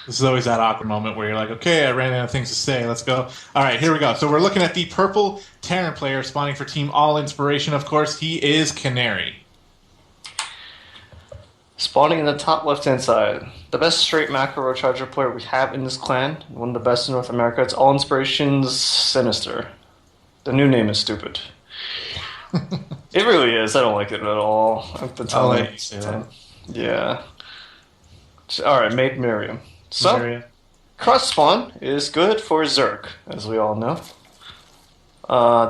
This is always that awkward moment where you're like, okay, I ran out of things to say. Let's go. All right, here we go. So we're looking at the purple Terran player spawning for Team All Inspiration. Of course, he is Canary. Spawning in the top left-hand side. The best straight macro charger player we have in this clan. One of the best in North America. It's All Inspiration's Sinister. The new name is stupid. It really is. I don't like it at all. I've been telling you say that. Yeah. Alright, made Miriam. So, cross spawn is good for Zerg, as we all know.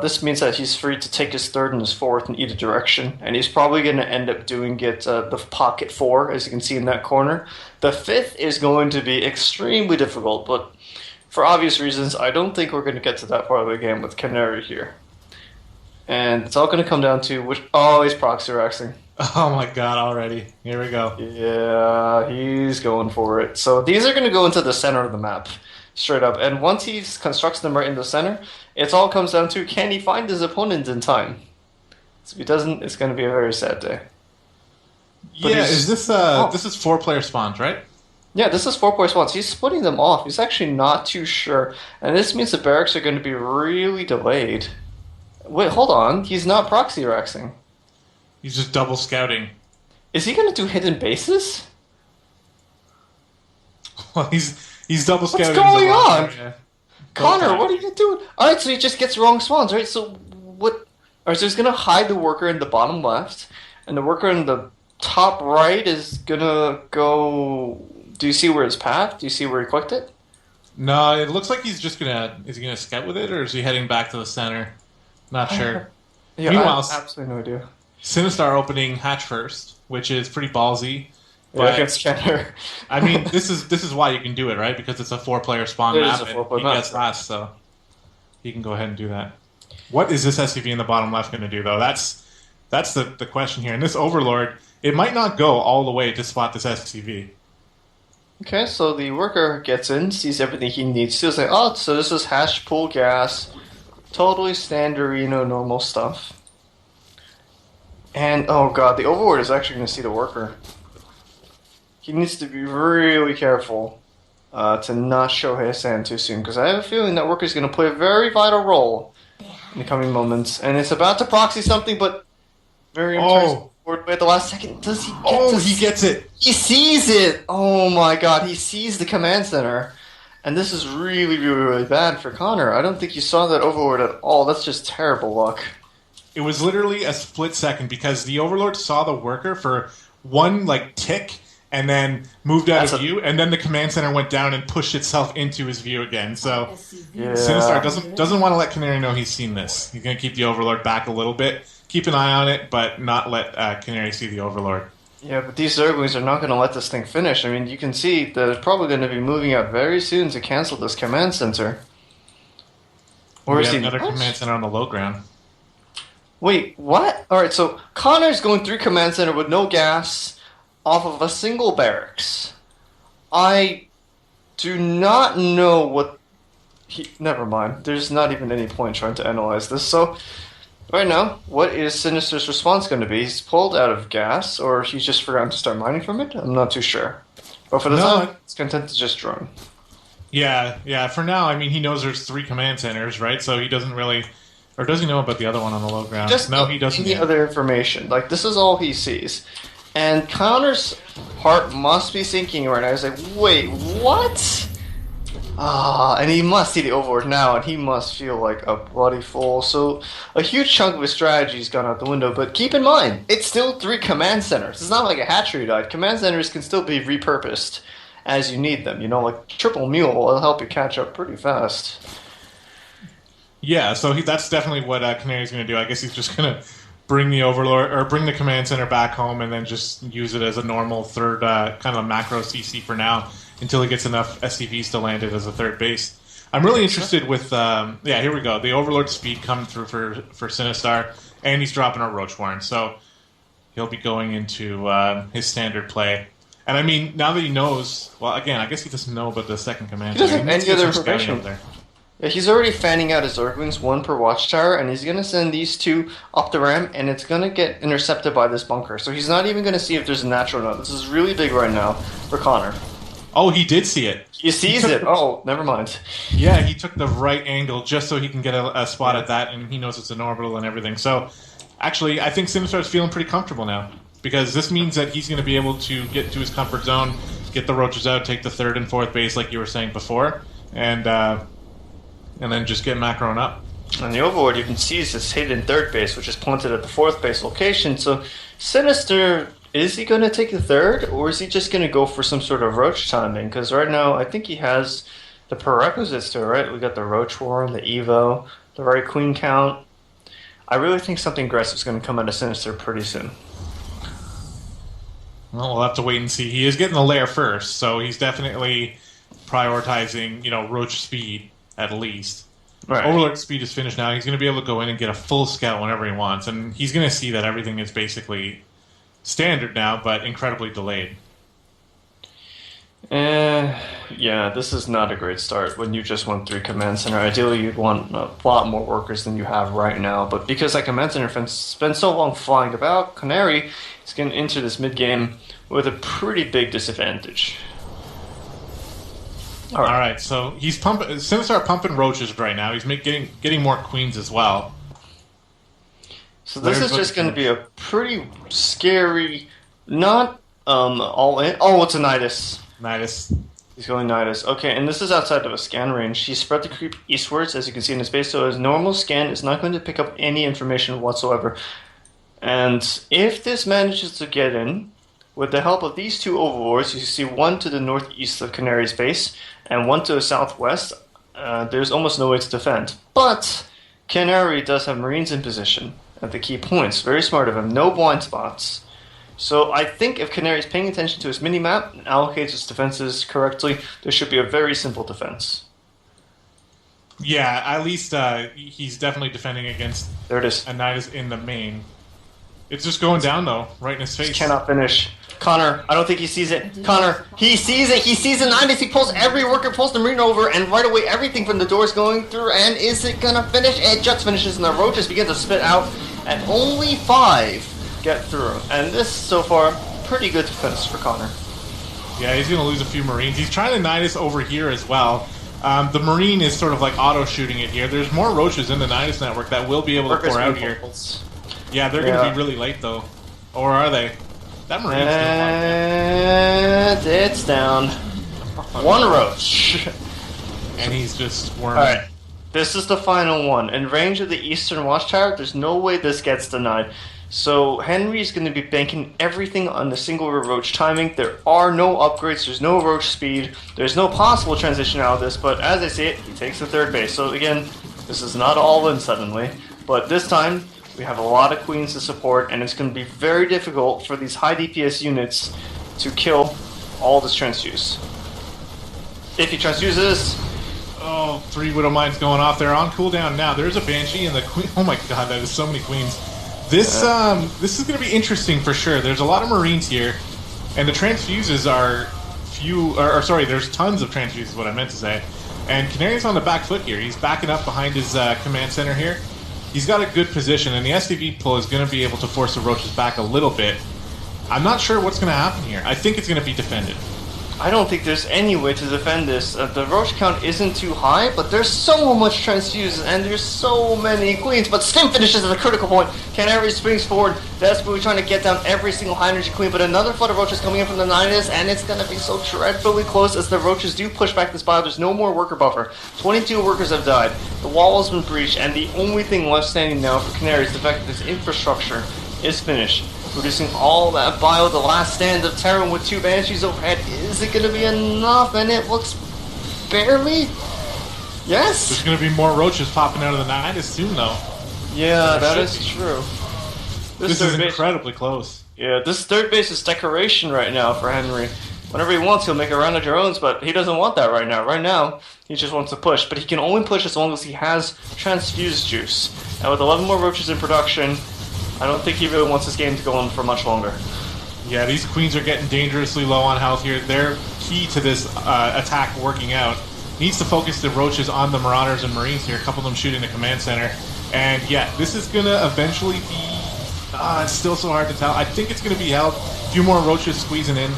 This means that he's free to take his third and his fourth in either direction, and he's probably going to end up doing it the pocket 4, as you can see in that corner. The fifth is going to be extremely difficult, but for obvious reasons, I don't think we're going to get to that part of the game with Canary here. And it's all going to come down to which... Oh, he's proxy raxing. Oh my god, already. Here we go. Yeah, he's going for it. So these are going to go into the center of the map, straight up. And once he constructs them right in the center, it all comes down to, can he find his opponent in time? So if he doesn't, it's going to be a very sad day. But yeah, is this this is 4-player spawns, right? Yeah, this is 4-player spawns. He's splitting them off. He's actually not too sure. And this means the barracks are going to be really delayed. Wait, hold on. He's not proxy raxing. He's just double scouting. Is he going to do hidden bases? Well, he's double scouting. What's going on? Yeah. Connor, what are you doing? Alright, so he just gets wrong spawns, right? So what... Alright, so he's going to hide the worker in the bottom left, and the worker in the top right is going to go... Do you see where his path? Do you see where he clicked it? No, it looks like he's just going to... Is he going to scout with it, or is he heading back to the center? Not sure. Yeah, Meanwhile, I have absolutely no idea. Sinistar opening hatch first, which is pretty ballsy. Yeah, against Canary. I mean, this is why you can do it, right? Because it's a 4-player spawn map, and he gets last, so he can go ahead and do that. What is this SCV in the bottom left going to do, though? That's the question here. And this Overlord, it might not go all the way to spot this SCV. Okay, so the worker gets in, sees everything he needs to. It's like, oh, so this is hash pool gas. Totally standard, normal stuff. And, oh god, the Overlord is actually going to see the worker. He needs to be really careful to not show his hand too soon, because I have a feeling that worker is going to play a very vital role in the coming moments. And it's about to proxy something, but very at the last second. Does he get he gets it! He sees it! Oh my god, he sees the command center. And this is really, really, really bad for Connor. I don't think you saw that Overlord at all. That's just terrible luck. It was literally a split second, because the Overlord saw the worker for one, tick, and then moved out of view, and then the command center went down and pushed itself into his view again. So yeah. Sinistar doesn't want to let Canary know he's seen this. He's going to keep the Overlord back a little bit, keep an eye on it, but not let Canary see the Overlord. Yeah, but these Zerglings are not going to let this thing finish. I mean, you can see they're probably going to be moving out very soon to cancel this command center. Or is he another command center on the low ground? Wait, what? Alright, so Connor's going through command center with no gas off of a single barracks. I do not know what never mind. There's not even any point trying to analyze this. So, right now, what is Sinister's response going to be? He's pulled out of gas, or he's just forgotten to start mining from it? I'm not too sure. But for the time, he's content to just drone. Yeah, for now, I mean, he knows there's 3 command centers, right? So he doesn't really... Or does he know about the other one on the low ground? No, he doesn't. Any other information. This is all he sees. And Connor's heart must be sinking right now. He's like, wait, what? And he must see the Overlord now, and he must feel like a bloody fool. So a huge chunk of his strategy's gone out the window. But keep in mind, it's still 3 command centers. It's not like a hatchery died. Command centers can still be repurposed as you need them. Triple Mule will help you catch up pretty fast. Yeah, so that's definitely what Canary's going to do. I guess he's just going to bring the Overlord, or bring the command center back home, and then just use it as a normal third kind of macro CC for now, until he gets enough SCVs to land it as a third base. I'm really interested with, here we go, the Overlord speed coming through for Sinistar, and he's dropping a Roach Warren, so he'll be going into his standard play. And I mean, now that he knows, well, again, I guess he doesn't know about the second command center. He doesn't have any other information. Yeah, he's already fanning out his Zerglings, 1 per watchtower, and he's going to send these 2 up the ramp, and it's going to get intercepted by this bunker. So he's not even going to see if there's a natural node. This is really big right now for Connor. Oh, he did see it. He sees it. Oh, never mind. Yeah, he took the right angle just so he can get a spot at that, and he knows it's an orbital and everything. So, actually, I think Sinistar's feeling pretty comfortable now, because this means that he's going to be able to get to his comfort zone, get the roaches out, take the third and fourth base like you were saying before, and then just get macroing up. On the overboard, you can see this hidden third base, which is planted at the fourth base location. So, Sinister, is he going to take the third, or is he just going to go for some sort of roach timing? Because right now, I think he has the prerequisites to it, right? We got the roach war, the evo, the right queen count. I really think something aggressive is going to come out of Sinister pretty soon. Well, we'll have to wait and see. He is getting the lair first, so he's definitely prioritizing, roach speed at least. Right. Overlord speed is finished now. He's going to be able to go in and get a full scout whenever he wants, and he's going to see that everything is basically standard now, but incredibly delayed. Yeah, this is not a great start when you just went 3 command center. Ideally, you'd want a lot more workers than you have right now, but because that command center has been so long flying about, Canary is going to enter this mid-game with a pretty big disadvantage. All right, so he's Sinistar pumping roaches right now. He's getting more queens as well. So this is just going to be a pretty scary, not all in. Oh, it's a Nidus. Nidus. He's going Nidus. Okay, and this is outside of a scan range. He spread the creep eastwards, as you can see in his base, so his normal scan is not going to pick up any information whatsoever. And if this manages to get in, with the help of these 2 overlords, you see one to the northeast of Canary's base, and one to the southwest, there's almost no way to defend. But Canary does have Marines in position at the key points. Very smart of him. No blind spots. So I think if Canary is paying attention to his mini-map and allocates his defenses correctly, there should be a very simple defense. Yeah, at least he's definitely defending against There it is. a Nidus in the main. It's just going down, though, right in his face. Just cannot finish. Connor, I don't think he sees it. Connor, he sees it. He sees the Nidus. He pulls every worker, pulls the Marine over, and right away everything from the door is going through. And is it going to finish? It just finishes, and the roaches begin to spit out. And only 5 get through. And this, so far, pretty good defense for Connor. Yeah, he's going to lose a few Marines. He's trying to Nidus over here as well. The Marine is sort of like auto-shooting it here. There's more roaches in the Nidus network that will be able to pour out here. Yeah, they're going to be really late, though. Or are they? That Marine's and it's down. 1 roach. And he's just worming. Alright, this is the final one. In range of the eastern watchtower, there's no way this gets denied. So Henry's going to be banking everything on the single roach timing. There are no upgrades, there's no roach speed, there's no possible transition out of this, but as I see it, he takes the third base. So again, this is not all in suddenly, but this time, we have a lot of queens to support, and it's going to be very difficult for these high DPS units to kill all this transfuse. If he transfuses... Oh, 3 Widow Mines going off. They're on cooldown now. There's a Banshee and the Queen. Oh my god, that is so many queens. This is going to be interesting for sure. There's a lot of Marines here, and the transfuses are few... Or sorry, there's tons of transfuses is what I meant to say. And Canary's on the back foot here. He's backing up behind his command center here. He's got a good position, and the SDV pull is going to be able to force the roaches back a little bit. I'm not sure what's going to happen here. I think it's going to be defended. I don't think there's any way to defend this. The roach count isn't too high, but there's so much transfuses, and there's so many queens, but Stim finishes at a critical point. Canary swings forward, desperately trying to get down every single high energy queen, but another flood of roaches coming in from the Nidus, and it's going to be so dreadfully close as the roaches do push back this bio. There's no more worker buffer. 22 workers have died. The wall has been breached, and the only thing left standing now for Canary is the fact that this infrastructure is finished. Producing all that bio, the last stand of Terran with 2 Banshees overhead. Is it going to be enough? And it looks barely. Yes? There's going to be more roaches popping out of the Nidus soon, though. Yeah, that is true. This is incredibly close. Yeah, this third base is decoration right now for Henry. Whenever he wants, he'll make a round of drones, but he doesn't want that right now. Right now, he just wants to push. But he can only push as long as he has transfuse juice. And with 11 more roaches in production, I don't think he really wants this game to go on for much longer. Yeah, these queens are getting dangerously low on health here. They're key to this attack working out. Needs to focus the roaches on the Marauders and Marines here, a couple of them shooting the command center. And yeah, this is going to eventually be... it's still so hard to tell. I think it's going to be held. A few more roaches squeezing in.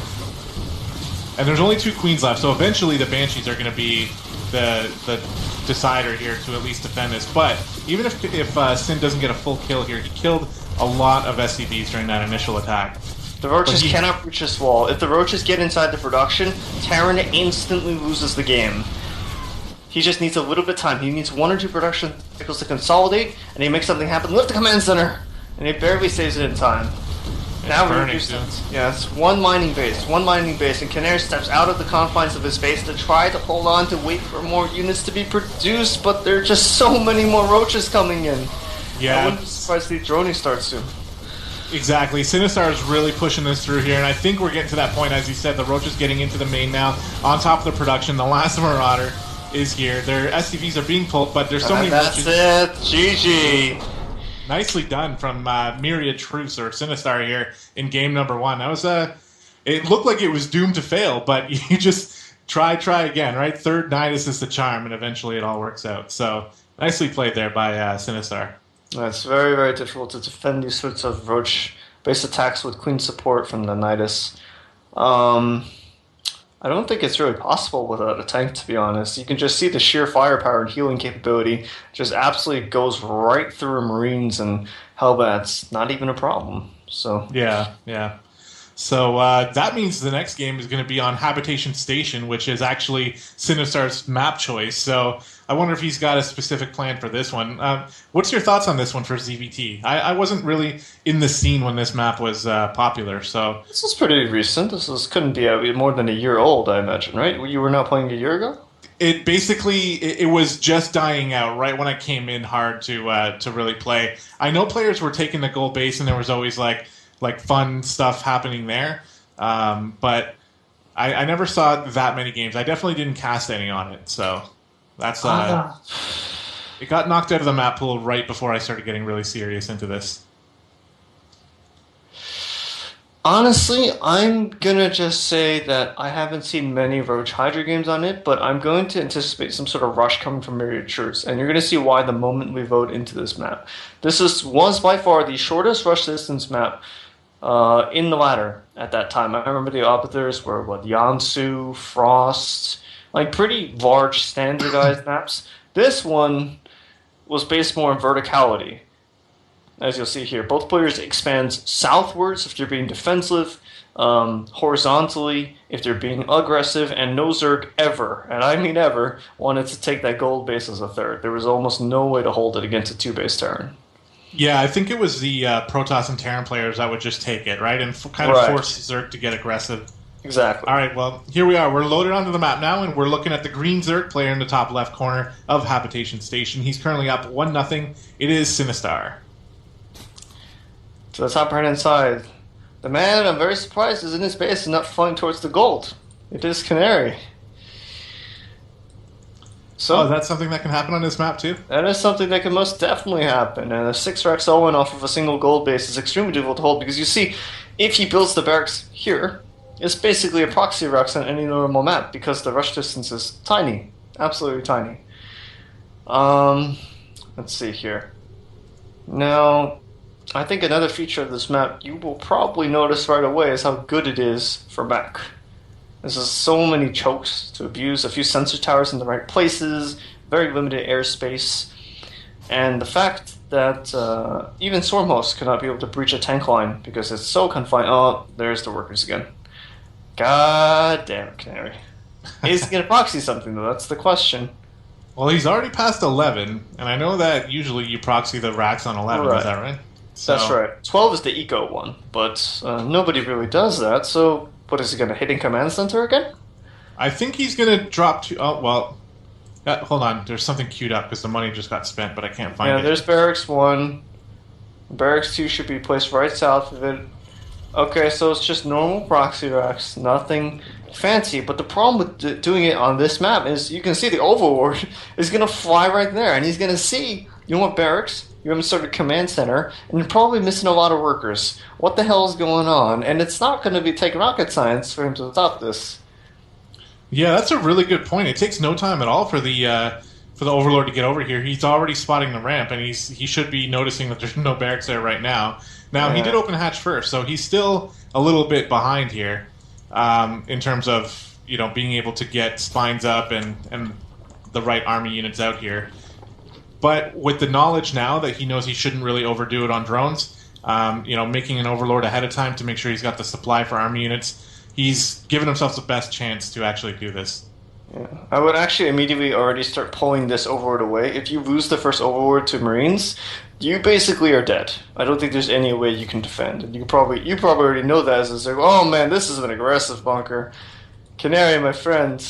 And there's only 2 queens left, so eventually the Banshees are going to be the decider here to at least defend this. But even if Sin doesn't get a full kill here, he killed a lot of SCVs during that initial attack. The Roaches cannot breach this wall. If the Roaches get inside the production, Terran instantly loses the game. He just needs a little bit of time. He needs 1 or 2 production cycles to consolidate, and he makes something happen. Lift the command center! And he barely saves it in time. Now we reduce it. Yeah, it's one mining base, and Canary steps out of the confines of his base to try to hold on to wait for more units to be produced, but there are just so many more Roaches coming in. Yeah. I wouldn't be surprised the droning starts soon. Exactly. Sinistar is really pushing this through here, and I think we're getting to that point, as you said, the Roaches getting into the main now, on top of the production. The last Marauder is here. Their SCVs are being pulled, but there's so many Roaches. That's it. GG. Nicely done from MyriadTruths or Sinistar here in game number 1. That was it looked like it was doomed to fail, but you just try again, right? Third Nidus is the charm, and eventually it all works out. So nicely played there by Sinistar. It's very, very difficult to defend these sorts of Roach-based attacks with Queen support from the Nidus. I don't think it's really possible without a tank, to be honest. You can just see the sheer firepower and healing capability just absolutely goes right through Marines, and Hellbat's not even a problem. So yeah. So that means the next game is going to be on Habitation Station, which is actually Sinistar's map choice. So I wonder if he's got a specific plan for this one. What's your thoughts on this one for ZVT? I wasn't really in the scene when this map was popular. So this is pretty recent. Couldn't be more than a year old, I imagine, right? You were not playing a year ago? It basically it was just dying out right when I came in hard to really play. I know players were taking the gold base, and there was always like fun stuff happening there. But I never saw that many games. I definitely didn't cast any on it. So that's it got knocked out of the map pool right before I started getting really serious into this. Honestly, I'm gonna just say that I haven't seen many Roach Hydra games on it, but I'm going to anticipate some sort of rush coming from MyriadTruths, and you're gonna see why the moment we vote into this map. This was by far the shortest rush distance map in the ladder at that time. I remember the others were Yansu, Frost, like pretty large standardized maps. This one was based more on verticality. As you'll see here, both players expand southwards if they're being defensive, horizontally if they're being aggressive, and no Zerg ever, and I mean ever, wanted to take that gold base as a third. There was almost no way to hold it against a 2-base Terran. Yeah, I think it was the Protoss and Terran players that would just take it, right? And kind of force Zerg to get aggressive. Exactly. All right, well, here we are. We're loaded onto the map now, and we're looking at the green Zerg player in the top left corner of Habitation Station. He's currently up 1-0. It is Sinistar. To the top right-hand side. The man, I'm very surprised, is in his base and not flying towards the gold. It is Canary. So, that's something that can happen on this map, too? That is something that can most definitely happen. And a 6-Rex Owen off of a single gold base is extremely difficult to hold, because you see, if he builds the barracks here, it's basically a proxy Rex on any normal map, because the rush distance is tiny. Absolutely tiny. Let's see here. Now, I think another feature of this map you will probably notice right away is how good it is for mech. There's so many chokes to abuse, a few sensor towers in the right places, very limited airspace, and the fact that even Stormhost cannot be able to breach a tank line because it's so confined. Oh, there's the workers again. God damn it, Canary. Is he going to proxy something, though? That's the question. Well, he's already past 11, and I know that usually you proxy the racks on 11, is that right? So, that's right. 12 is the eco one, but nobody really does that, so what is he going to hit in command center again? I think he's going to drop to... Oh, well... hold on, there's something queued up because the money just got spent, but I can't find it. Yeah, there's Barracks 1. Barracks 2 should be placed right south of it. Okay, so it's just normal proxy racks, nothing fancy. But the problem with doing it on this map is you can see the Overlord is going to fly right there, and he's going to see, you know what, Barracks? You haven't started command center, and you're probably missing a lot of workers. What the hell is going on? And it's not going to take rocket science for him to stop this. Yeah, that's a really good point. It takes no time at all for the Overlord to get over here. He's already spotting the ramp, and he should be noticing that there's no barracks there right now. Now, He did open hatch first, so he's still a little bit behind here in terms of being able to get spines up and the right army units out here. But with the knowledge now that he knows he shouldn't really overdo it on drones, making an overlord ahead of time to make sure he's got the supply for army units, he's given himself the best chance to actually do this. Yeah. I would actually immediately already start pulling this overlord away. If you lose the first overlord to Marines, you basically are dead. I don't think there's any way you can defend. And you probably already know that as like, oh man, this is an aggressive bunker. Canary, my friend,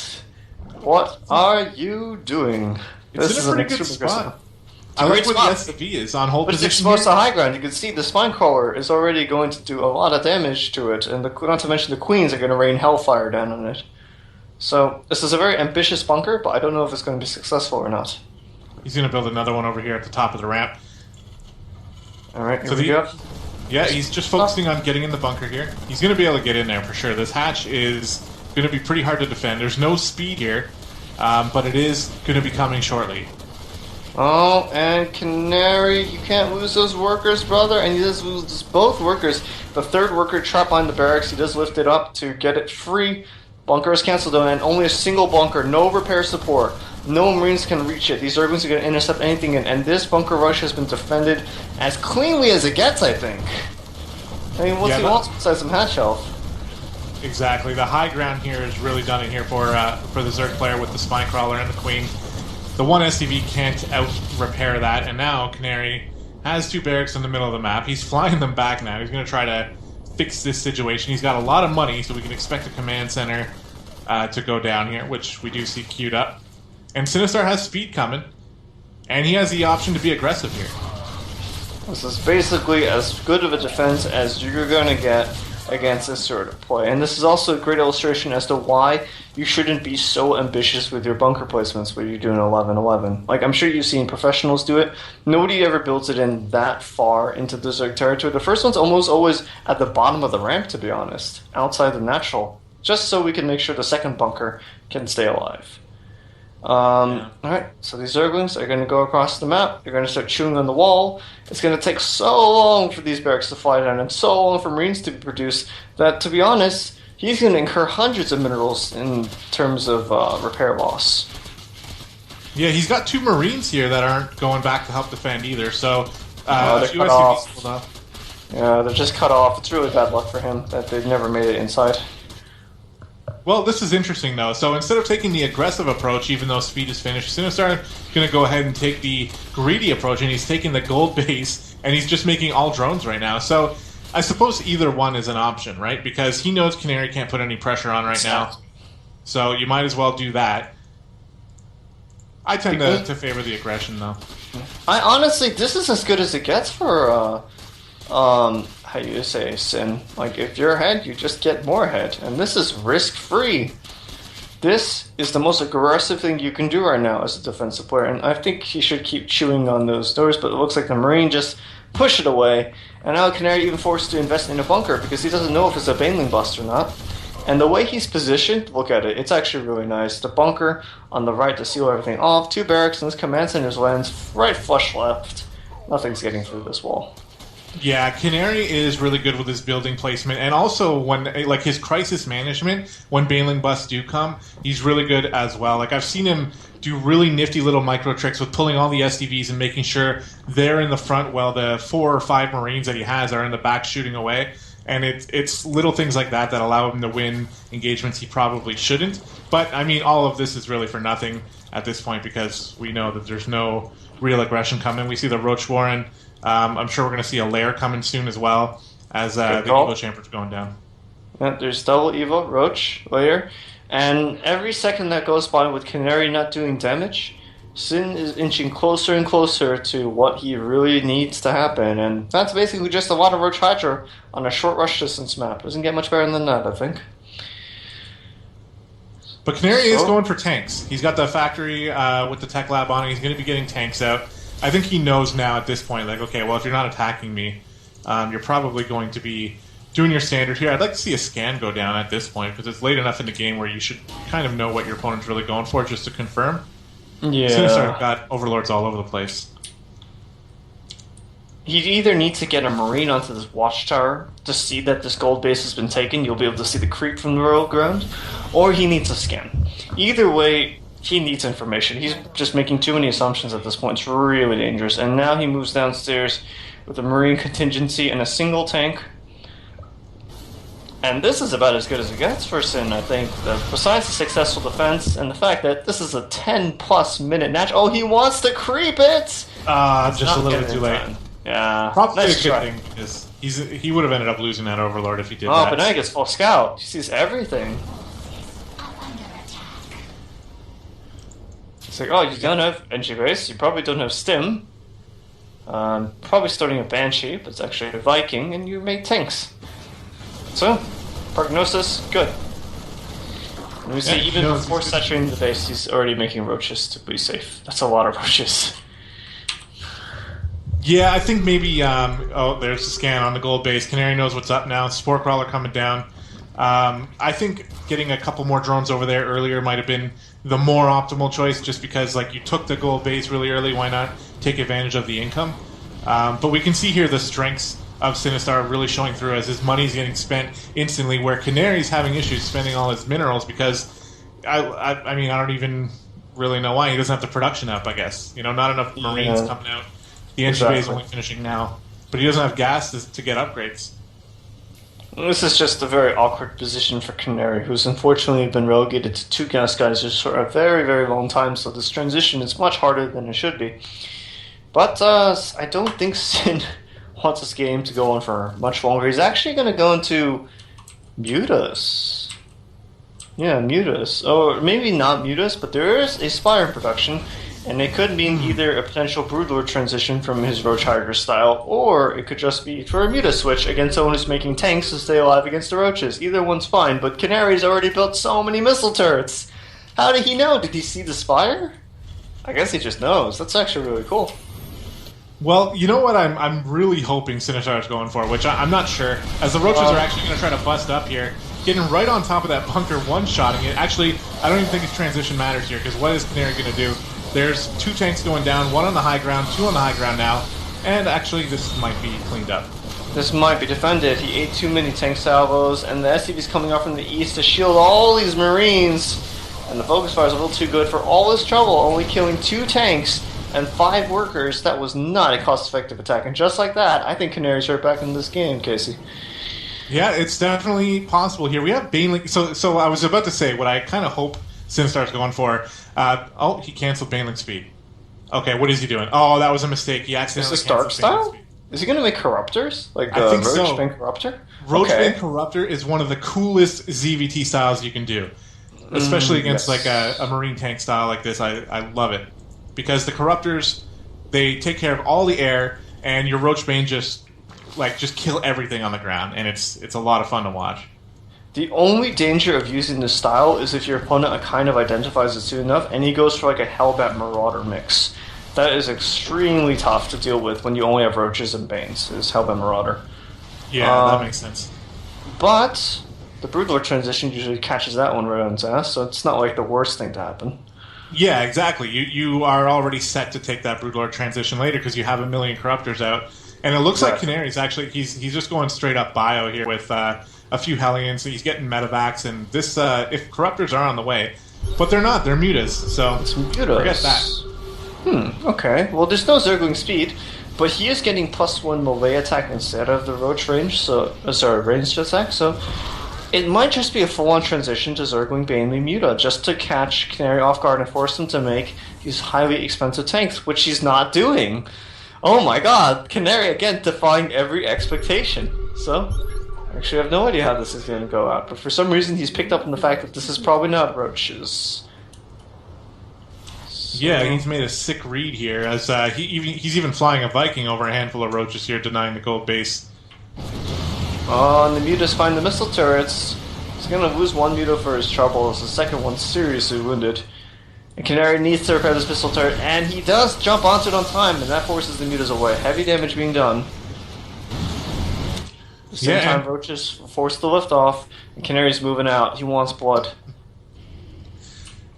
what are you doing? It's in a pretty good spot. I like where the SCV is on hold position. It's exposed to high ground. You can see the spine crawler is already going to do a lot of damage to it, and not to mention the queens are going to rain hellfire down on it. So this is a very ambitious bunker, but I don't know if it's going to be successful or not. He's going to build another one over here at the top of the ramp. All right, here we go. Yeah, he's just focusing on getting in the bunker here. He's going to be able to get in there for sure. This hatch is going to be pretty hard to defend. There's no speed here, but it is going to be coming shortly. Oh, and Canary, you can't lose those workers, brother, and he does lose both workers. The third worker trapped behind the barracks, he does lift it up to get it free. Bunker is cancelled though, and only a single bunker, no repair support. No Marines can reach it. These Zerglings are going to intercept anything, and this bunker rush has been defended as cleanly as it gets, I think. I mean, what's he wants besides some hatch health? Exactly. The high ground here is really done in here for the Zerg player with the Spine Crawler and the Queen. The one SCV can't out-repair that, and now Canary has two barracks in the middle of the map. He's flying them back now. He's going to try to fix this situation. He's got a lot of money, so we can expect the command center to go down here, which we do see queued up. And Sinistar has speed coming, and he has the option to be aggressive here. This is basically as good of a defense as you're going to get against this sort of play. And this is also a great illustration as to why you shouldn't be so ambitious with your bunker placements when you're doing 11-11. Like, I'm sure you've seen professionals do it. Nobody ever builds it in that far into the Zerg territory. The first one's almost always at the bottom of the ramp, to be honest, outside the natural, just so we can make sure the second bunker can stay alive. Alright, so these Zerglings are going to go across the map. They're going to start chewing on the wall. It's going to take so long for these barracks to fly down and so long for Marines to be produced that, to be honest, he's going to incur hundreds of minerals in terms of repair loss. Yeah, he's got two Marines here that aren't going back to help defend either, so they're cut off. Yeah, they're just cut off. It's really bad luck for him that they've never made it inside. Well, this is interesting, though. So instead of taking the aggressive approach, even though speed is finished, Sinistar is going to go ahead and take the greedy approach, and he's taking the gold base, and he's just making all drones right now. So I suppose either one is an option, right? Because he knows Canary can't put any pressure on right now. So you might as well do that. I tend to favor the aggression, though. I honestly, this is as good as it gets for how do you say, Sin? Like, if you're ahead, you just get more ahead. And this is risk-free. This is the most aggressive thing you can do right now as a defensive player. And I think he should keep chewing on those doors, but it looks like the Marine just pushed it away. And now Canary even forced to invest in a bunker because he doesn't know if it's a Baneling bust or not. And the way he's positioned, look at it. It's actually really nice. The bunker on the right to seal everything off. Two barracks, and this command center's lands right flush left. Nothing's getting through this wall. Yeah, Canary is really good with his building placement, and also when like his crisis management, when Baneling busts do come, he's really good as well. Like, I've seen him do really nifty little micro tricks with pulling all the SDVs and making sure they're in the front while the 4 or 5 Marines that he has are in the back shooting away. And it's little things like that that allow him to win engagements he probably shouldn't. But, I mean, all of this is really for nothing at this point because we know that there's no real aggression coming. We see the Roach Warren. I'm sure we're going to see a lair coming soon as well as the Evo Chamber's going down. Yeah, there's double Evo, Roach, lair. And every second that goes by with Canary not doing damage, Sin is inching closer and closer to what he really needs to happen. And that's basically just a lot of Roach Hydra on a short rush distance map. Doesn't get much better than that, I think. But Canary is going for tanks. He's got the factory with the tech lab on it. He's going to be getting tanks out. I think he knows now at this point, like, okay, well, if you're not attacking me, you're probably going to be doing your standard here. I'd like to see a scan go down at this point, because it's late enough in the game where you should kind of know what your opponent's really going for, just to confirm. Yeah. Sinistar got overlords all over the place. he either needs to get a Marine onto this watchtower to see that this gold base has been taken. You'll be able to see the creep from the royal ground, or he needs a scan. Either way, he needs information. He's just making too many assumptions at this point. It's really dangerous. And now he moves downstairs with a Marine contingency and a single tank. And this is about as good as it gets for Sin, I think. Besides the successful defense and the fact that this is a 10-plus minute match. Oh, he wants to creep it! Just a little bit too late. Yeah. Probably nice a good try. thing, because he would have ended up losing that Overlord if he did that. Oh, but now he gets full scout. He sees everything. It's like, oh, you don't have NG base, you probably don't have Stim. Probably starting a Banshee, but it's actually a Viking, and you made tanks. So, prognosis, good. And we see even before saturating the base, he's already making roaches to be safe. That's a lot of roaches. Yeah, I think maybe, there's the scan on the gold base. Canary knows what's up now. Spore Crawler coming down. I think getting a couple more drones over there earlier might have been the more optimal choice, just because, like, you took the gold base really early. Why not take advantage of the income? But we can see here the strengths of Sinistar really showing through as his money's getting spent instantly, where Canary's having issues spending all his minerals because, I mean, I don't even really know why. He doesn't have the production up, I guess. You know, not enough Marines coming out. The NG bay is only finishing now. But he doesn't have gas to get upgrades. This is just a very awkward position for Canary, who's unfortunately been relegated to 2 gas geysers for a very, very long time, so this transition is much harder than it should be. But I don't think Sin wants this game to go on for much longer. He's actually going to go into Mutas. Yeah, Mutas. Or maybe not Mutas, but there is a Spire in production. And it could mean either a potential Broodlord transition from his Roach Hydra style, or it could just be for a Muta switch against someone who's making tanks to stay alive against the Roaches. Either one's fine, but Canary's already built so many missile turrets. How did he know? Did he see the Spire? I guess he just knows. That's actually really cool. Well, you know what I'm really hoping Sinistar is going for, which I'm not sure, as the Roaches are actually going to try to bust up here, getting right on top of that bunker, one-shotting it. Actually, I don't even think his transition matters here, because what is Canary going to do? There's 2 tanks going down, 1 on the high ground, 2 on the high ground now, and actually this might be cleaned up. This might be defended. He ate too many tank salvos, and the SCV's coming up from the east to shield all these Marines. And the focus fire is a little too good for all this trouble, only killing 2 tanks and 5 workers. That was not a cost-effective attack, and just like that, I think Canary's right back in this game, Casey. Yeah, it's definitely possible here. We have Banelink. So I was about to say what I kind of hope Sinistar's going for. He canceled Banelink speed. Okay, what is he doing? Oh, that was a mistake. He accidentally canceled Banelink style? speed. Is he going to make Corruptors? Like the Roachbane Corruptor? Roachbane Corruptor is one of the coolest ZVT styles you can do. Especially against like a Marine tank style like this. I love it. Because the Corruptors, they take care of all the air, and your Roachbane just kill everything on the ground, and it's a lot of fun to watch. The only danger of using this style is if your opponent kind of identifies it soon enough, and he goes for like a Hellbat Marauder mix. That is extremely tough to deal with when you only have Roaches and Banes, is Hellbat Marauder. Yeah, that makes sense. But the Broodlord transition usually catches that one right on its ass, so it's not like the worst thing to happen. Yeah, exactly. You are already set to take that Broodlord transition later because you have a million Corruptors out. And it looks like Canary's actually, he's just going straight up bio here with a few Hellions, so he's getting medevacs, and this, if Corruptors are on the way, but they're not, they're Mutas, so it's Mutas. Forget that. Okay. Well, there's no Zergling speed, but he is getting +1 melee attack instead of the Roach range, ranged attack, so it might just be a full-on transition to Zergling Baneley Muta, just to catch Canary off guard and force him to make these highly expensive tanks, which he's not doing. Oh my god, Canary again defying every expectation. So, I actually have no idea how this is going to go out, but for some reason he's picked up on the fact that this is probably not Roaches. So, yeah, he's made a sick read here, as he's even flying a Viking over a handful of Roaches here, denying the gold base. Oh, and the Mutas find the missile turrets. He's going to lose 1 Muta for his troubles, the second one seriously wounded. And Canary needs to repair this missile turret, and he does jump onto it on time, and that forces the Mutas away. Heavy damage being done. At the same time, Roaches force the lift off, and Canary's moving out. He wants blood.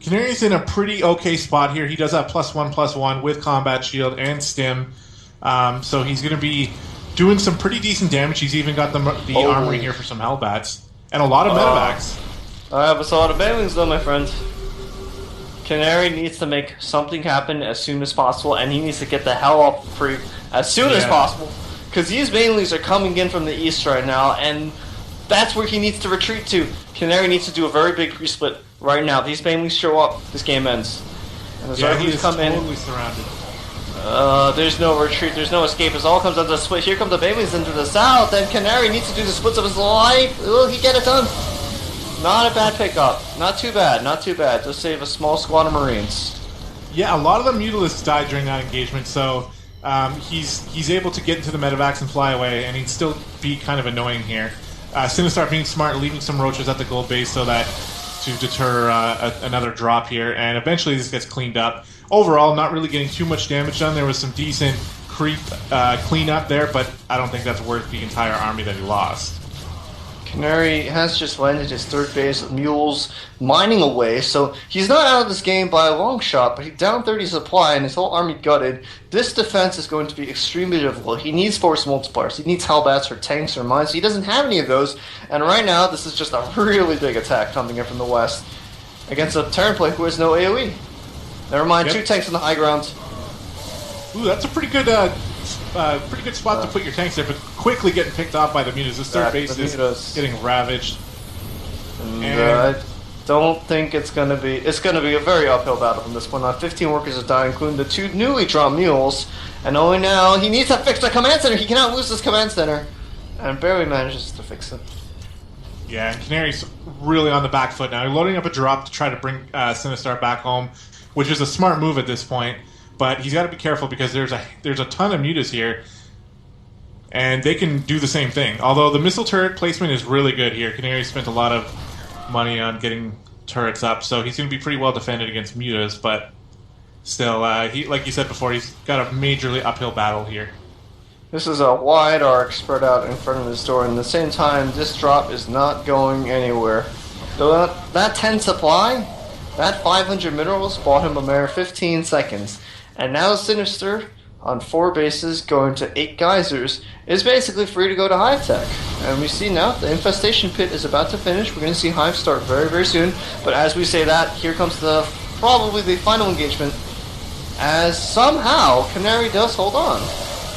Canary's in a pretty okay spot here. He does have +1/+1 with combat shield and stim. So he's going to be doing some pretty decent damage. He's even got the armory here for some Hellbats. And a lot of medevacs. I have a lot of banelings though, my friend. Canary needs to make something happen as soon as possible, and he needs to get the hell off free as soon as possible. Because these banelings are coming in from the east right now, and that's where he needs to retreat to. Canary needs to do a very big resplit right now. These banelings show up, this game ends. And the Zerglings come totally surrounded. There's no retreat, there's no escape. It all comes down to the split. Here come the banelings into the south, and Canary needs to do the splits of his life. Will he get it done? Not a bad pickup. Not too bad, not too bad. Just save a small squad of Marines. Yeah, a lot of the Mutalisks died during that engagement, so he's able to get into the medevacs and fly away, and he'd still be kind of annoying here. Sinistar being smart, leaving some roaches at the gold base so that to deter another drop here, and eventually this gets cleaned up. Overall, not really getting too much damage done. There was some decent creep cleanup there, but I don't think that's worth the entire army that he lost. Canary has just landed his third base with mules mining away, so he's not out of this game by a long shot, but he's down 30 supply and his whole army gutted. This defense is going to be extremely difficult. He needs force multipliers. He needs Hellbats or tanks or mines. He doesn't have any of those, and right now this is just a really big attack coming in from the west against a Terran player who has no AoE. Never mind, 2 tanks on the high ground. Ooh, that's a pretty good spot to put your tanks there, but quickly getting picked off by the Mutas. This third base is getting ravaged. And I don't think it's going to be a very uphill battle from this point on. 15 workers have died, including the 2 newly drawn mules. And only now he needs to fix the command center. He cannot lose this command center. And barely manages to fix it. Yeah, and Canary's really on the back foot now. He's loading up a drop to try to bring Sinistar back home, which is a smart move at this point. But he's got to be careful because there's a ton of mutas here, and they can do the same thing. Although the missile turret placement is really good here. Canary spent a lot of money on getting turrets up, so he's going to be pretty well defended against mutas. But still, he, like you said before, he's got a majorly uphill battle here. This is a wide arc spread out in front of his door, and at the same time, this drop is not going anywhere. So that 10 supply, that 500 minerals bought him a mere 15 seconds. And now Sinister, on 4 bases, going to 8 geysers, is basically free to go to Hive Tech. And we see now the infestation pit is about to finish. We're going to see Hive start very, very soon. But as we say that, here comes probably the final engagement, as somehow Canary does hold on.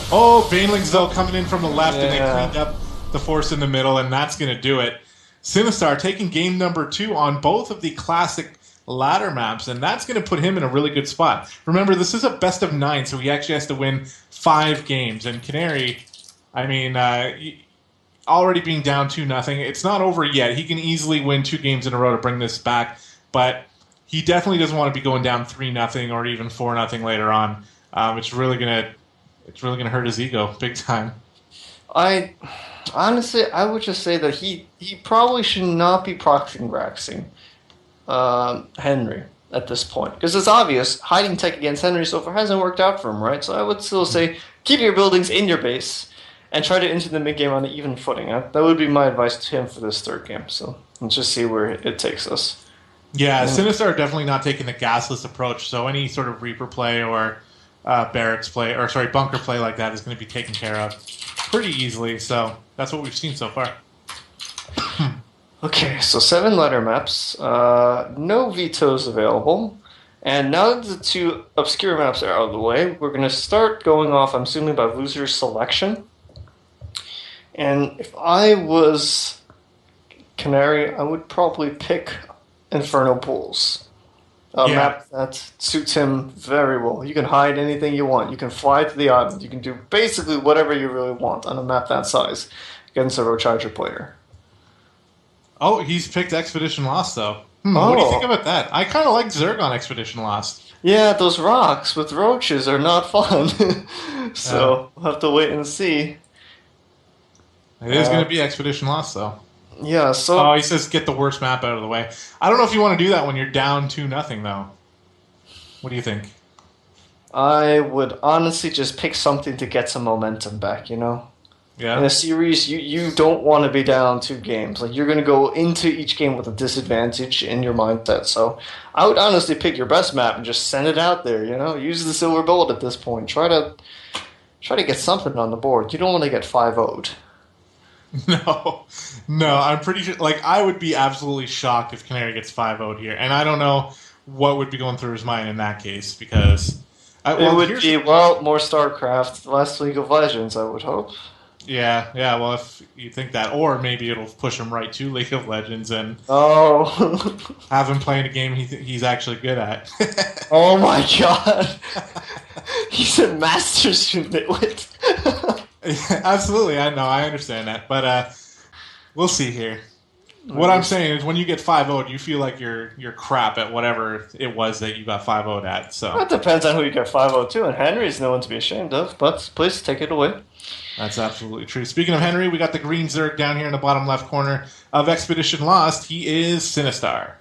Oh, Banelings, though, coming in from the left, and they cleaned up the force in the middle, and that's going to do it. Sinistar taking game number 2 on both of the classic ladder maps, and that's going to put him in a really good spot. Remember, this is a best of 9, so he actually has to win 5 games. And Canary, I mean, already being down 2-0, it's not over yet. He can easily win 2 games in a row to bring this back, but he definitely doesn't want to be going down 3-0 or even 4-0 later on. It's really gonna hurt his ego big time. Honestly, I would just say that he probably should not be proxying Graxing Henry at this point, because it's obvious hiding tech against Henry so far hasn't worked out for him, right? So I would still say keep your buildings in your base and try to enter the mid game on an even footing. That would be my advice to him for this third game. So let's just see where it takes us. Yeah, Sinister are definitely not taking the gasless approach. So any sort of Reaper play or barracks play, or sorry, bunker play like that is going to be taken care of pretty easily. So that's what we've seen so far. Okay, so 7 ladder maps, no vetoes available, and now that the 2 obscure maps are out of the way, we're going to start going off, I'm assuming, by loser selection. And if I was Canary, I would probably pick Inferno Pools, a map that suits him very well. You can hide anything you want, you can fly to the island, you can do basically whatever you really want on a map that size against a Road Charger player. Oh, he's picked Expedition Lost, though. What do you think about that? I kind of like Zerg on Expedition Lost. Yeah, those rocks with roaches are not fun. So we'll have to wait and see. It is going to be Expedition Lost, though. Yeah, so... Oh, he says get the worst map out of the way. I don't know if you want to do that when you're down 2-0, though. What do you think? I would honestly just pick something to get some momentum back, you know? Yeah. In a series, you don't want to be down 2 games. Like, you're going to go into each game with a disadvantage in your mindset. So I would honestly pick your best map and just send it out there, you know? Use the silver bullet at this point. Try Try to get something on the board. You don't want to get 5-0'd. No, I'm pretty sure. Like, I would be absolutely shocked if Canary gets 5-0'd here, and I don't know what would be going through his mind in that case because It would be more StarCraft, less League of Legends, I would hope. Yeah. Well, if you think that, or maybe it'll push him right to League of Legends and have him playing a game he's actually good at. Oh my god, he's a master's nitwit. Absolutely, I know, I understand that, but we'll see here. What I'm saying is, when you get 5-0'd, you feel like you're crap at whatever it was that you got 5-0'd at. So it depends on who you get 5-0 to, and Henry's no one to be ashamed of. But please take it away. That's absolutely true. Speaking of Henry, we got the green Zerg down here in the bottom left corner of Expedition Lost. He is Sinistar.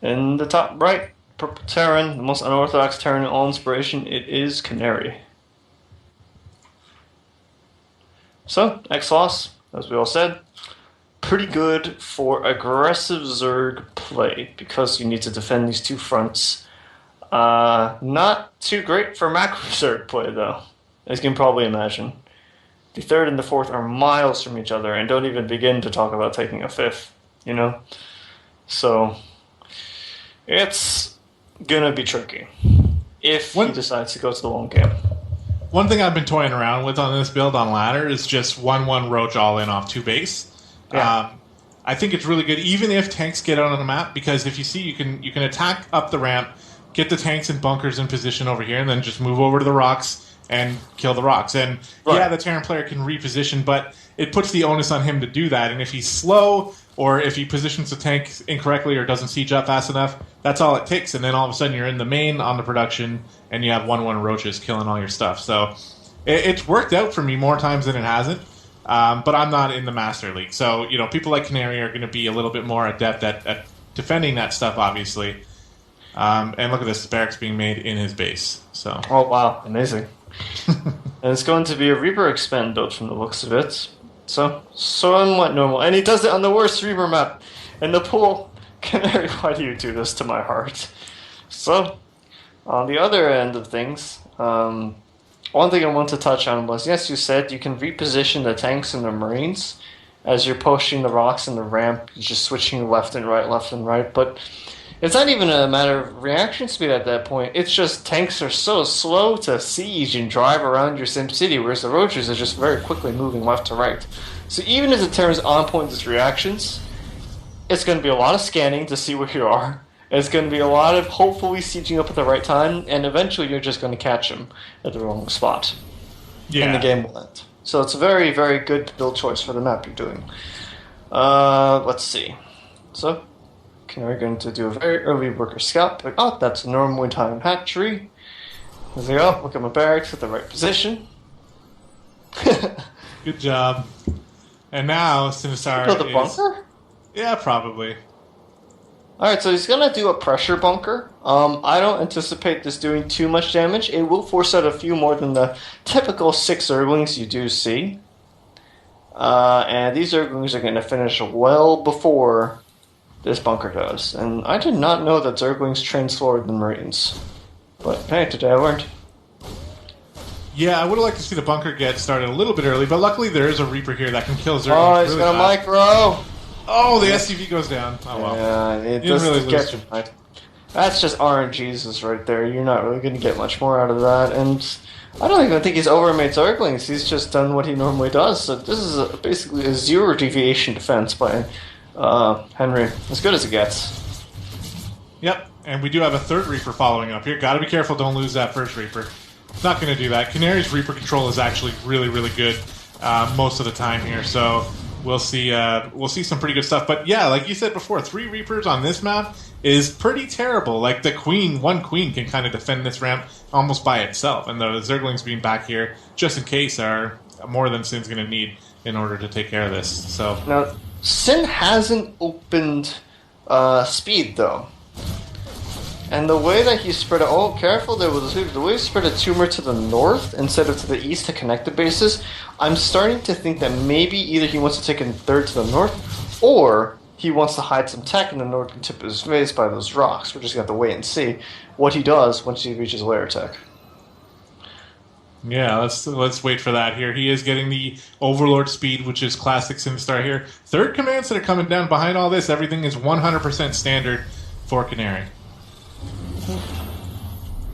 In the top right, purple Terran, the most unorthodox Terran in all inspiration, it is Canary. So, X-Loss, as we all said, pretty good for aggressive Zerg play because you need to defend these two fronts. Not too great for macro Zerg play, though, as you can probably imagine. The third and the fourth are miles from each other and don't even begin to talk about taking a fifth, you know? So, it's gonna be tricky if he decides to go to the long game. One thing I've been toying around with on this build on ladder is just 1/1 Roach all in off 2 base. Yeah. I think it's really good, even if tanks get out on the map, because if you see, you can attack up the ramp, get the tanks and bunkers in position over here, and then just move over to the rocks and kill the rocks. And yeah, the Terran player can reposition, but it puts the onus on him to do that. And if he's slow, or if he positions the tank incorrectly or doesn't siege up fast enough, that's all it takes. And then all of a sudden you're in the main on the production, and you have 1/1 Roaches killing all your stuff. So it's worked out for me more times than it hasn't. But I'm not in the Master League. So, people like Canary are going to be a little bit more adept at defending that stuff, obviously. And look at this, barracks being made in his base. So. Oh, wow. Amazing. And it's going to be a Reaper expand build from the looks of it. So, somewhat normal. And he does it on the worst Reaper map in the pool. Canary, why do you do this to my heart? So, on the other end of things, one thing I want to touch on was, yes, you said you can reposition the tanks and the Marines as you're pushing the rocks and the ramp. You're just switching left and right, but it's not even a matter of reaction speed at that point. It's just tanks are so slow to siege and drive around your sim city, whereas the Roaches are just very quickly moving left to right. So even if the Terran's on point with its reactions, it's going to be a lot of scanning to see where you are. It's going to be a lot of hopefully sieging up at the right time, and eventually you're just going to catch him at the wrong spot. Yeah. And the game will end. So it's a very, very good build choice for the map you're doing. Let's see. So, Canary going to do a very early worker scout. But, that's a normal time hatchery. There we go. Look at my barracks at the right position. Good job. And now Sinistar build a bunker? Yeah, probably. Alright, so he's going to do a pressure bunker. I don't anticipate this doing too much damage. It will force out a few more than the typical 6 Zerglings you do see. And these Zerglings are going to finish well before this bunker does. And I did not know that Zerglings train slower than Marines. But hey, today I learned. Yeah, I would have liked to see the bunker get started a little bit early, but luckily there is a Reaper here that can kill Zerglings. Oh, he's got a micro! Oh, the SCV goes down. Oh, well. Yeah, it doesn't get you. That's just RNGesus right there. You're not really going to get much more out of that. And I don't even think he's overmade Zerglings. He's just done what he normally does. So this is basically a 0 deviation defense by Henry. As good as it gets. Yep, and we do have a third Reaper following up here. Gotta be careful, don't lose that first Reaper. It's not going to do that. Canary's Reaper control is actually really, really good most of the time here, so we'll see some pretty good stuff. But yeah, like you said before, 3 Reapers on this map is pretty terrible. Like one queen can kind of defend this ramp almost by itself, and the Zerglings being back here just in case are more than Sin's going to need in order to take care of this. So now, Sin hasn't opened speed though. And the way that he spread it, careful there with the way he spread a tumor to the north instead of to the east to connect the bases, I'm starting to think that maybe either he wants to take a third to the north, or he wants to hide some tech in the northern tip of his base by those rocks. We're just going to have to wait and see what he does once he reaches layer tech. Yeah, let's wait for that here. He is getting the Overlord speed, which is classic Sinistar here. Third commands that are coming down behind all this. Everything is 100% standard for Canary.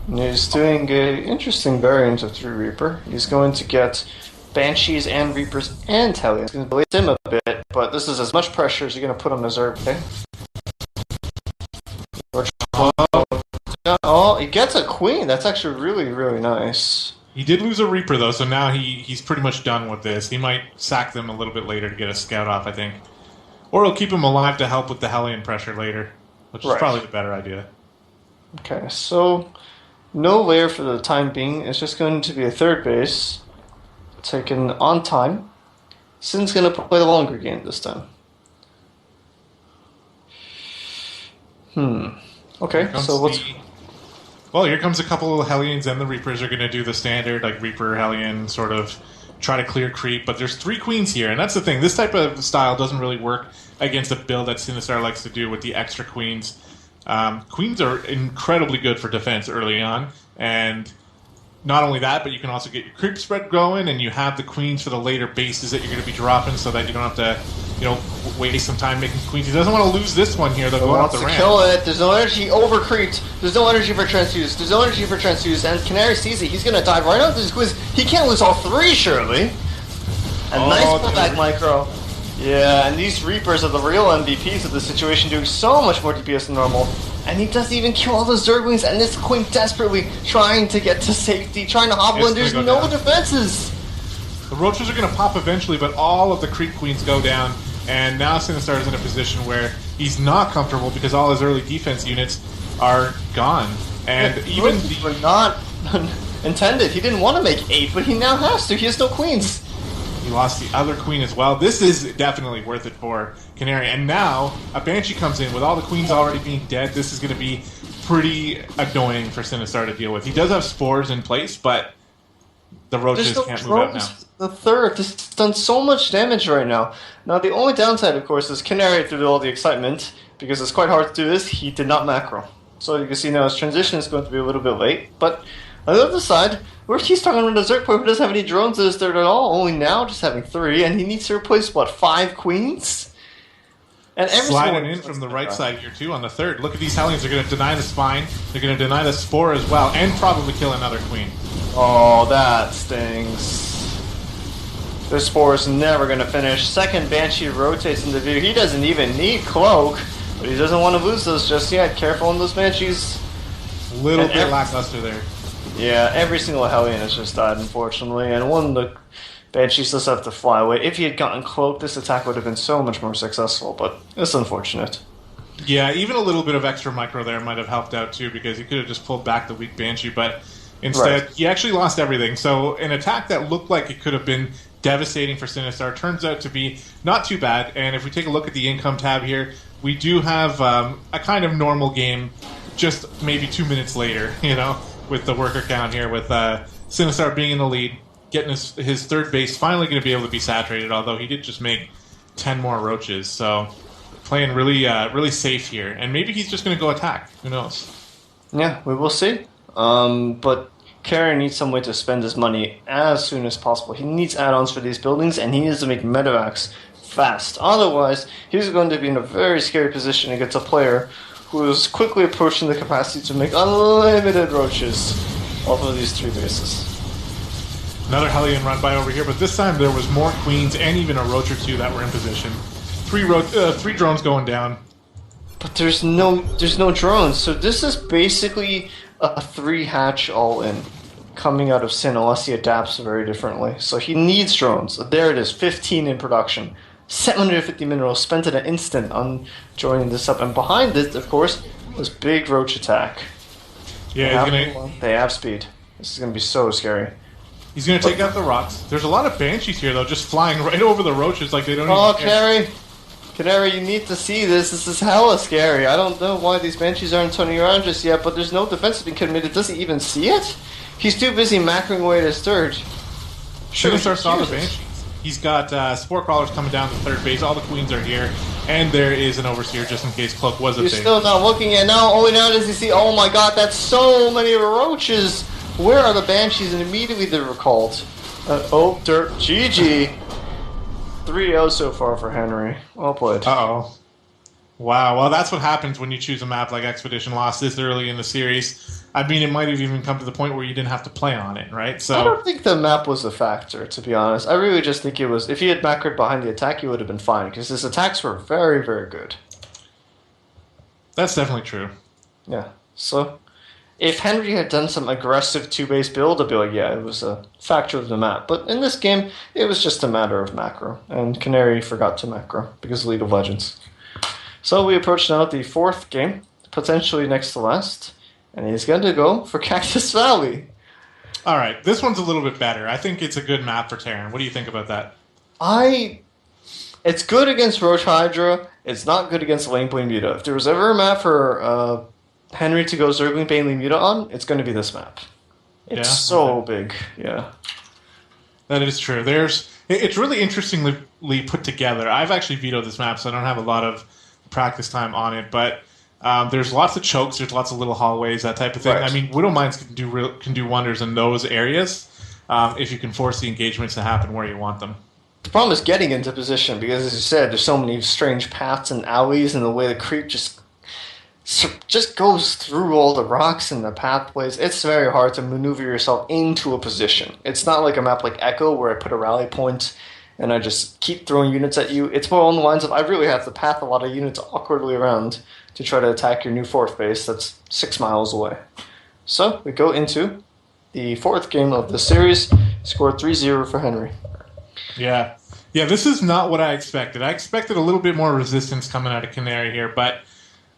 He's doing an interesting variant of 3 Reaper. He's going to get Banshees and Reapers and Hellions. He's going to delay him a bit, but this is as much pressure as you're going to put on the Zerg. Okay? Oh, he gets a Queen. That's actually really, really nice. He did lose a Reaper, though, so now he's pretty much done with this. He might sack them a little bit later to get a scout off, I think. Or he'll keep him alive to help with the Hellion pressure later, which is probably the better idea. Okay, so no layer for the time being. It's just going to be a third base taken on time. Sin's going to play the longer game this time. Okay, so what's... Well, here comes a couple of Hellions, and the Reapers are going to do the standard, like Reaper, Hellion, sort of try to clear creep. But there's 3 Queens here, and that's the thing. This type of style doesn't really work against a build that Sinistar likes to do with the extra Queens. Queens are incredibly good for defense early on, and not only that, but you can also get your creep spread going, and you have the Queens for the later bases that you're going to be dropping, so that you don't have to, waste some time making Queens. He doesn't want to lose this one here. They'll go off the ramp. Kill it. There's no energy. Over-creeped. There's no energy for Transfuse. There's no energy for Transfuse, and Canary sees it. He's going to dive right out this quiz. He can't lose all 3, surely. A nice pullback micro. Yeah, and these Reapers are the real MVPs of the situation, doing so much more DPS than normal. And he doesn't even kill all the Zerglings, and this Queen desperately trying to get to safety, trying to hobble in. There's no defenses. The Roaches are going to pop eventually, but all of the Creep Queens go down, and now Sinistar is in a position where he's not comfortable because all his early defense units are gone. And even the... were not intended. He didn't want to make 8, but he now has to. He has no Queens. He lost the other Queen as well. This is definitely worth it for Canary. And now, a Banshee comes in with all the Queens already being dead. This is going to be pretty annoying for Sinistar to deal with. He does have Spores in place, but the Roaches can't move out now. The third, this has done so much damage right now. Now, the only downside, of course, is Canary, through all the excitement, because it's quite hard to do this, he did not macro. So you can see now his transition is going to be a little bit late, but on the other side, where he's talking about a Zerg player who doesn't have any drones in his third at all, only now just having 3, and he needs to replace, what, 5 Queens? And sliding in from the right side here, too, on the third. Look at these Hellions. They're going to deny the Spine. They're going to deny the Spore as well, and probably kill another Queen. Oh, that stings. This Spore is never going to finish. Second Banshee rotates into view. He doesn't even need Cloak, but he doesn't want to lose those just yet. Careful on those Banshees. A little bit lackluster there. Yeah, every single Hellion has just died, unfortunately, and one of the Banshees does have to fly away. If he had gotten Cloak, this attack would have been so much more successful, but it's unfortunate. Yeah, even a little bit of extra micro there might have helped out, too, because he could have just pulled back the weak Banshee, but instead, he actually lost everything. So an attack that looked like it could have been devastating for Sinistar turns out to be not too bad, and if we take a look at the income tab here, we do have a kind of normal game just maybe 2 minutes later, with the worker count here, with Sinistar being in the lead, getting his third base, finally going to be able to be saturated, although he did just make 10 more Roaches, so playing really safe here. And maybe he's just going to go attack. Who knows? Yeah, we will see. But Canary needs some way to spend his money as soon as possible. He needs add-ons for these buildings, and he needs to make medevacs fast. Otherwise, he's going to be in a very scary position against a player who is quickly approaching the capacity to make unlimited Roaches off of these 3 bases. Another Hellion run by over here, but this time there was more Queens and even a Roach or 2 that were in position. 3 drones going down. But there's no drones, so this is basically a 3 hatch all-in coming out of Sin, unless he adapts very differently. So he needs drones. There it is, 15 in production. 750 minerals spent in an instant on joining this up. And behind it, of course, was big Roach attack. Yeah, they have speed. This is going to be so scary. He's going to take out the rocks. There's a lot of Banshees here, though, just flying right over the Roaches like they don't even care. Canary, you need to see this. This is hella scary. I don't know why these Banshees aren't turning around just yet, but there's no defense being committed. Does he even see it? He's too busy macroing away at his third. Sinistar saw the Banshees. He's got Spore Crawlers coming down to third base. All the Queens are here. And there is an Overseer just in case Cloak was a thing. He's still not looking at now. Only now does he see, oh my god, that's so many Roaches Where are the Banshees? And immediately they're recalled. Dirt. GG. 3-0 so far for Henry. Well played. Uh-oh. Wow, well, that's what happens when you choose a map like Expedition Lost this early in the series. I mean, it might have even come to the point where you didn't have to play on it, right? So I don't think the map was a factor, to be honest. I really just think it was... If he had macroed behind the attack, he would have been fine, because his attacks were very, very good. That's definitely true. Yeah, so... If Henry had done some aggressive 2-base build, I'd be like, yeah, it was a factor of the map. But in this game, it was just a matter of macro, and Canary forgot to macro, because of League of Legends. So we approach now the 4th game, potentially next to last, and he's going to go for Cactus Valley. All right, this one's a little bit better. I think it's a good map for Terran. What do you think about that? It's good against Roach Hydra. It's not good against Lane Bane Muta. If there was ever a map for Henry to go Zergling Bane Muta on, it's going to be this map. It's so big, yeah. That is true. It's really interestingly put together. I've actually vetoed this map, so I don't have a lot of practice time on it, but there's lots of chokes, there's lots of little hallways, that type of thing. Right. I mean, Widowmines can do wonders in those areas if you can force the engagements to happen where you want them. The problem is getting into position, because as you said, there's so many strange paths and alleys, and the way the creep just goes through all the rocks and the pathways. It's very hard to maneuver yourself into a position. It's not like a map like Echo, where I put a rally point and I just keep throwing units at you. It's more on the lines of I really have to path a lot of units awkwardly around to try to attack your new 4th base that's 6 miles away. So we go into the 4th game of the series. Score 3-0 for Henry. Yeah, this is not what I expected. I expected a little bit more resistance coming out of Canary here, but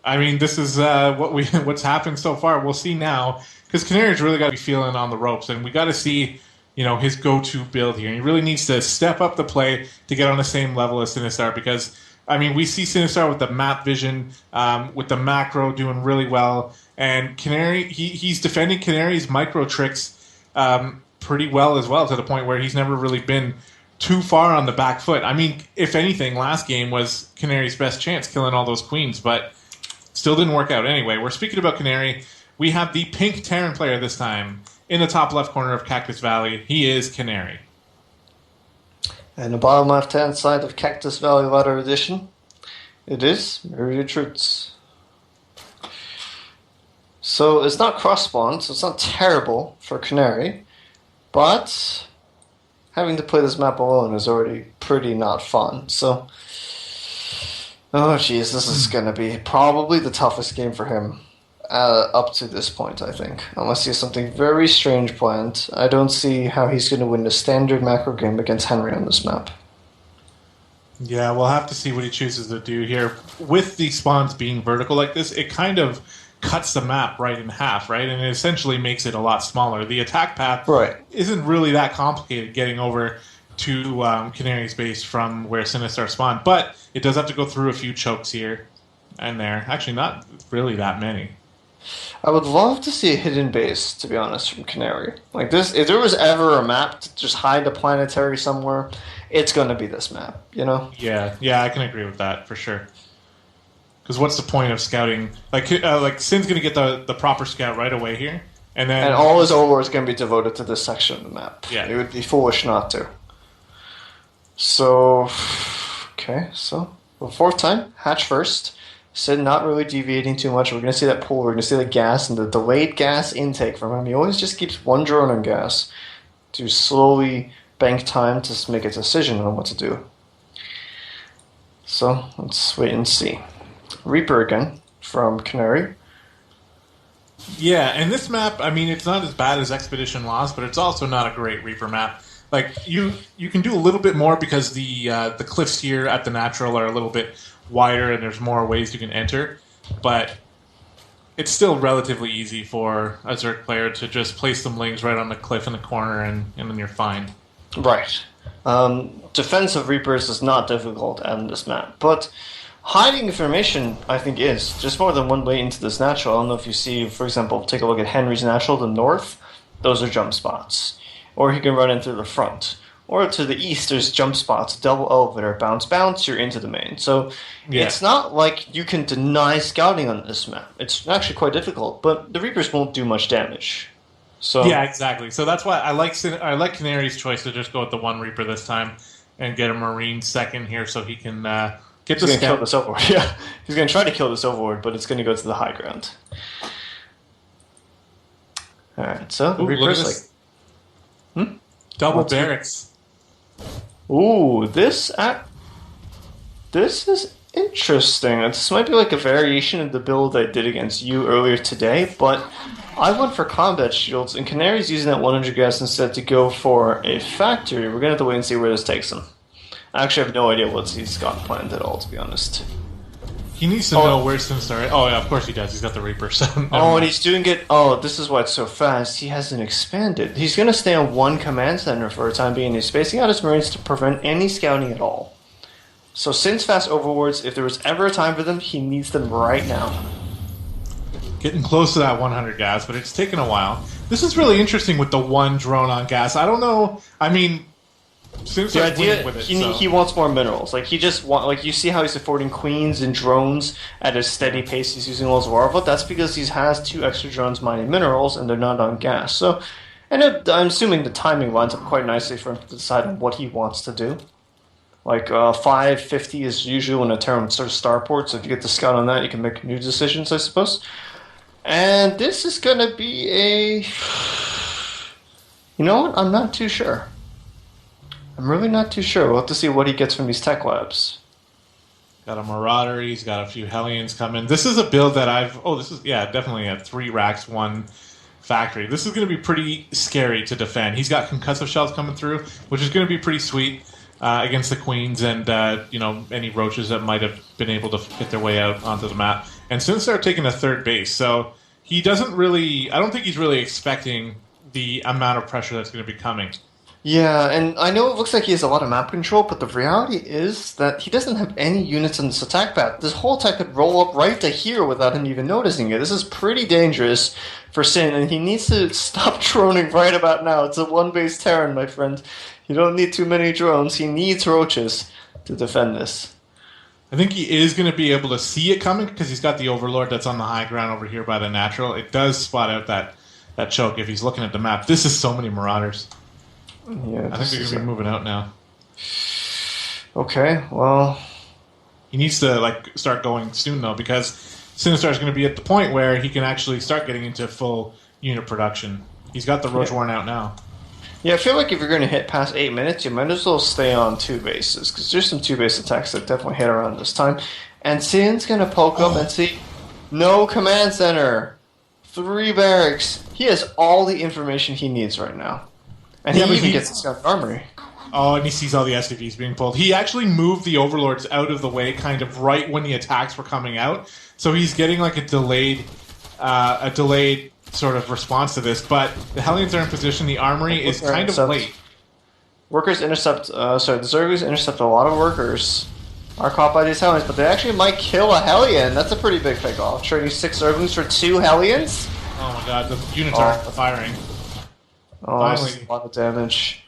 I mean, this is what's happened so far. We'll see now, because Canary's really got to be feeling on the ropes, and we got to see his go-to build here. He really needs to step up the play to get on the same level as Sinistar, because, I mean, we see Sinistar with the map vision, with the macro doing really well, and Canary, he's defending Canary's micro tricks pretty well as well, to the point where he's never really been too far on the back foot. I mean, if anything, last game was Canary's best chance, killing all those queens, but still didn't work out. Anyway, we're speaking about Canary. We have the pink Terran player this time. In the top left corner of Cactus Valley, he is Canary. And the bottom left-hand side of Cactus Valley Ladder Edition, it is MyriadTruths. So it's not cross-spawn, so it's not terrible for Canary, but having to play this map alone is already pretty not fun. So, oh jeez, this is going to be probably the toughest game for him. Up to this point, I think. Unless he has something very strange planned, I don't see how he's going to win the standard macro game against Henry on this map. Yeah, we'll have to see what he chooses to do here. With the spawns being vertical like this, it kind of cuts the map right in half, right? And it essentially makes it a lot smaller. The attack path isn't really that complicated getting over to Canary's base from where Sinistar spawned, but it does have to go through a few chokes here and there. Actually, not really that many. I would love to see a hidden base, to be honest, from Canary. Like this, if there was ever a map to just hide a planetary somewhere, it's going to be this map, Yeah, I can agree with that, for sure. Because what's the point of scouting? Like Sin's going to get the proper scout right away here, and all his ore is going to be devoted to this section of the map. Yeah. It would be foolish not to. So, okay, so, the 4th time, hatch first. Sid not really deviating too much. We're going to see that pool. We're going to see the gas and the delayed gas intake from him. He always just keeps one drone on gas to slowly bank time to make a decision on what to do. So let's wait and see. Reaper again from Canary. Yeah, and this map, I mean, it's not as bad as Expedition Lost, but it's also not a great Reaper map. Like, you can do a little bit more because the cliffs here at the natural are a little bit wider and there's more ways you can enter, but it's still relatively easy for a Zerg player to just place some lings right on the cliff in the corner and then you're fine. Right. Defense of Reapers is not difficult on this map, but hiding information, I think, is. Just more than one way into this natural. I don't know if you see, for example, take a look at Henry's natural to the north. Those are jump spots. Or he can run in through the front. Or to the east, there's jump spots, double elevator, bounce, bounce, you're into the main. So It's not like you can deny scouting on this map. It's actually quite difficult, but the Reapers won't do much damage. So Yeah, exactly. So that's why I like Canary's choice to just go with the one Reaper this time and get a Marine second here so he can get he's the going to kill scout. this Overlord. Yeah, he's going to try to kill this Overlord, but it's going to go to the high ground. All right, so the Ooh, look at Reaper's this. like, Double What's barracks. ooh, this is interesting. This might be like a variation of the build I did against you earlier today, but I went for combat shields, and Canary's using that 100 gas instead to go for a factory. We're going to have to wait and see where this takes him. I actually have no idea what he's got planned at all, to be honest. He needs to know where Sinistar. Oh yeah, of course he does. He's got the Reaper. So Oh, and he's doing it. Oh, this is why it's so fast. He hasn't expanded. He's going to stay on one command center for a time being. He's spacing out his Marines to prevent any scouting at all. So since fast overlords, if there was ever a time for them, he needs them right now. getting close to that 100 gas, but it's taken a while. This is really interesting with the one drone on gas. I don't know. I mean, since The I'm idea winning with it, he wants more minerals. Like he just you see how he's affording queens and drones at a steady pace. He's using loads of larva. That's because he has 2 extra drones mining minerals, and they're not on gas. So, and I'm assuming the timing lines up quite nicely for him to decide on what he wants to do. Like 550 is usually when a term starts starport. So if you get the scout on that, you can make new decisions, I suppose. And this is going to be a. You know what? I'm not too sure. I'm really not too sure. We'll have to see what he gets from these tech labs. Got a Marauder. He's got a few Hellions coming. This is a build that definitely a 3 racks, 1 factory. This is going to be pretty scary to defend. He's got concussive shells coming through, which is going to be pretty sweet against the queens and any roaches that might have been able to fit their way out onto the map. And since they're taking a 3rd base, so he doesn't really. I don't think he's really expecting the amount of pressure that's going to be coming. Yeah, and I know it looks like he has a lot of map control, but the reality is that he doesn't have any units on this attack path. This whole attack could roll up right to here without him even noticing it. This is pretty dangerous for Sin, and he needs to stop droning right about now. It's a 1-base Terran, my friend. You don't need too many drones. He needs roaches to defend this. I think he is going to be able to see it coming because he's got the Overlord that's on the high ground over here by the natural. It does spot out that choke if he's looking at the map. This is so many Marauders. Yeah, I think they're going to be moving out now. Okay, well... He needs to start going soon, though, because Sinistar is going to be at the point where he can actually start getting into full unit production. He's got the Roach worn out now. Yeah, I feel like if you're going to hit past 8 minutes, you might as well stay on 2 bases, because there's some 2-base attacks that definitely hit around this time. And Sin's going to poke up and see, no command center, 3 barracks. He has all the information he needs right now. And he even gets the Scout Armory. Oh, and he sees all the SCVs being pulled. He actually moved the Overlords out of the way kind of right when the attacks were coming out. So he's getting like a delayed sort of response to this. But the Hellions are in position. The Armory is kind of late. Workers intercept... the Zergus intercept a lot of workers. Are caught by these Hellions, but they actually might kill a Hellion. That's a pretty big pick-off. Trading 6 Zergus for 2 Hellions? Oh my god, the units are firing. Oh, that's a lot of damage.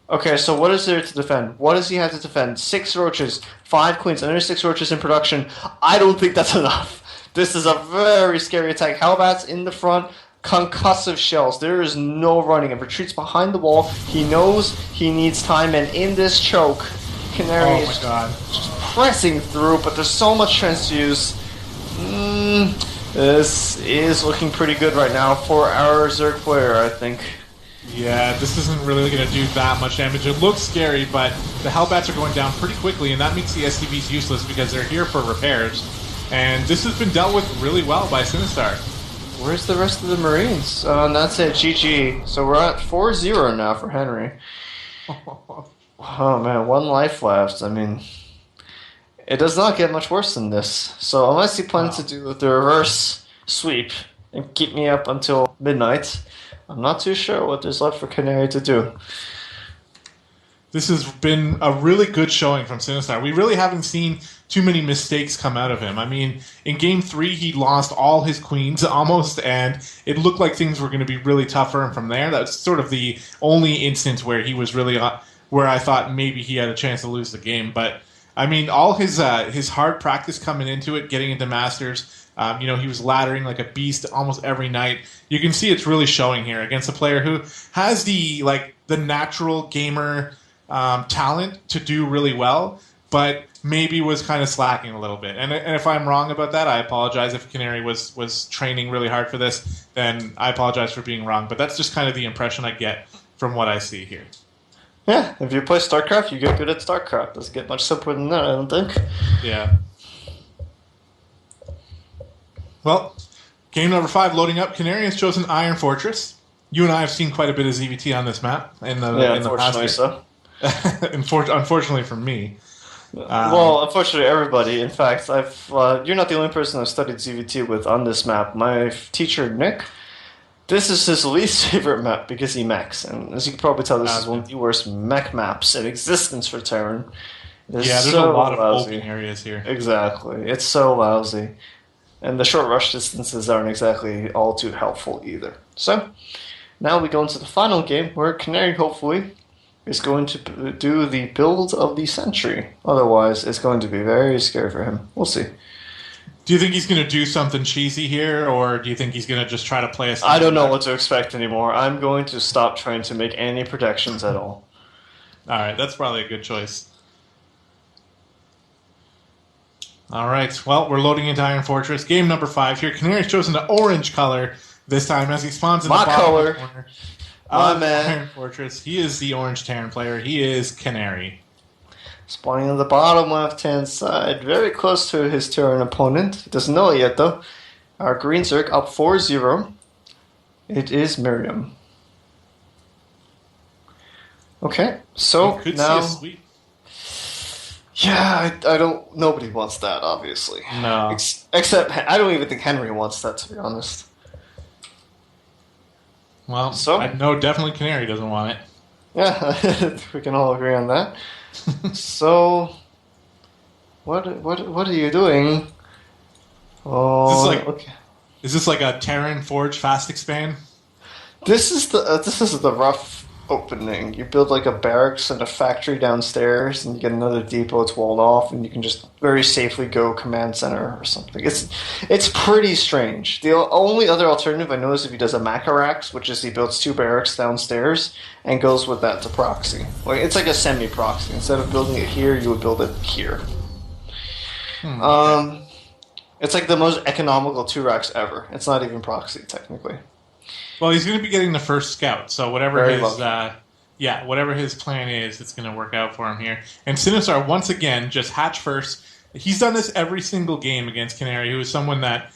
Okay, so what is there to defend? What does he have to defend? 6 roaches, 5 queens, another 6 roaches in production. I don't think that's enough. This is a very scary attack. Hellbats in the front, concussive shells. There is no running. It retreats behind the wall. He knows he needs time, and in this choke, Canary is just pressing through, but there's so much transfuse. This is looking pretty good right now for our Zerg player, I think. Yeah, this isn't really going to do that much damage. It looks scary, but the Hellbats are going down pretty quickly, and that makes the SCVs useless because they're here for repairs. And this has been dealt with really well by Sinistar. Where's the rest of the Marines? And that's it, GG. So we're at 4-0 now for Henry. Oh man, 1 life left. I mean, it does not get much worse than this. So unless he plans to do the reverse sweep and keep me up until midnight, I'm not too sure what there's left for Canary to do. This has been a really good showing from Sinistar. We really haven't seen too many mistakes come out of him. I mean, in Game 3, he lost all his queens almost, and it looked like things were going to be really tough for him from there. That's sort of the only instance where he was really... where I thought maybe he had a chance to lose the game. But I mean, all his hard practice coming into it, getting into Masters. He was laddering like a beast almost every night. You can see it's really showing here against a player who has the natural gamer talent to do really well, but maybe was kind of slacking a little bit. And if I'm wrong about that, I apologize. If Canary was training really hard for this, then I apologize for being wrong. But that's just kind of the impression I get from what I see here. Yeah, if you play StarCraft, you get good at StarCraft. Doesn't get much simpler than that, I don't think. Yeah. Well, game number 5 loading up. Canary has chosen Iron Fortress. You and I have seen quite a bit of ZVT on this map in the past year. So. Unfortunately for me. Well, unfortunately, everybody. In fact, you're not the only person I've studied ZVT with on this map. My teacher, Nick, this is his least favorite map because he mechs. And as you can probably tell, this is one of the worst mech maps in existence for Terran. There's a lot of open areas here. Exactly. It's so lousy. And the short rush distances aren't exactly all too helpful either. So, now we go into the final game where Canary, hopefully, is going to do the build of the century. Otherwise, it's going to be very scary for him. We'll see. Do you think he's going to do something cheesy here, or do you think he's going to just try to play a... I don't know what to expect anymore. I'm going to stop trying to make any predictions at all. Alright, that's probably a good choice. Alright, well, we're loading into Iron Fortress. Game number 5 here. Canary's chosen the orange color this time as he spawns in the bottom corner. My man. Iron Fortress. He is the orange Terran player. He is Canary. Spawning on the bottom left-hand side, very close to his Terran opponent. He doesn't know it yet, though. Our green Zerg up 4-0. It is Miriam. Okay, so could now... see a sweep. Yeah, I don't... Nobody wants that, obviously. No. Except, I don't even think Henry wants that, to be honest. Well, I know definitely Canary doesn't want it. Yeah, we can all agree on that. So, what are you doing? Oh, is this like a Terran Forge fast expand? This is the rough opening. You build like a barracks and a factory downstairs, and you get another depot. It's walled off, and you can just very safely go command center or something. It's pretty strange. The only other alternative I know is if he does a Macarax, which is he builds 2 barracks downstairs and goes with that to proxy. It's like a semi-proxy. Instead of building it here, you would build it here. It's like the most economical 2 racks ever. It's not even proxy technically. Well, he's going to be getting the first scout, so whatever his plan is, it's going to work out for him here. And Sinistar, once again, just hatch first. He's done this every single game against Canary, who is someone that,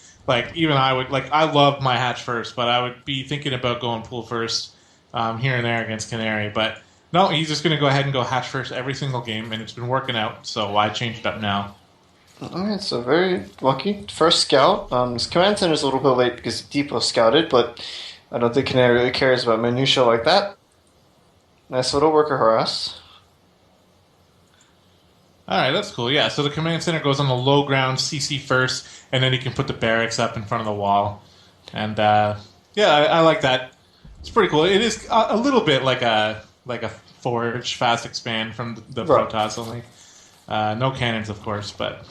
even I would, I love my hatch first, but I would be thinking about going pool first here and there against Canary. But no, he's just going to go ahead and go hatch first every single game, and it's been working out, so why change it up now? Alright, so very lucky. First scout. His command center is a little bit late because Depot scouted, but I don't think Canary really cares about minutia like that. Nice little worker harass. Alright, that's cool. Yeah, so the command center goes on the low ground, CC first, and then he can put the barracks up in front of the wall. And, I like that. It's pretty cool. It is a little bit like a Forge fast expand from the Protoss only. No cannons, of course, but...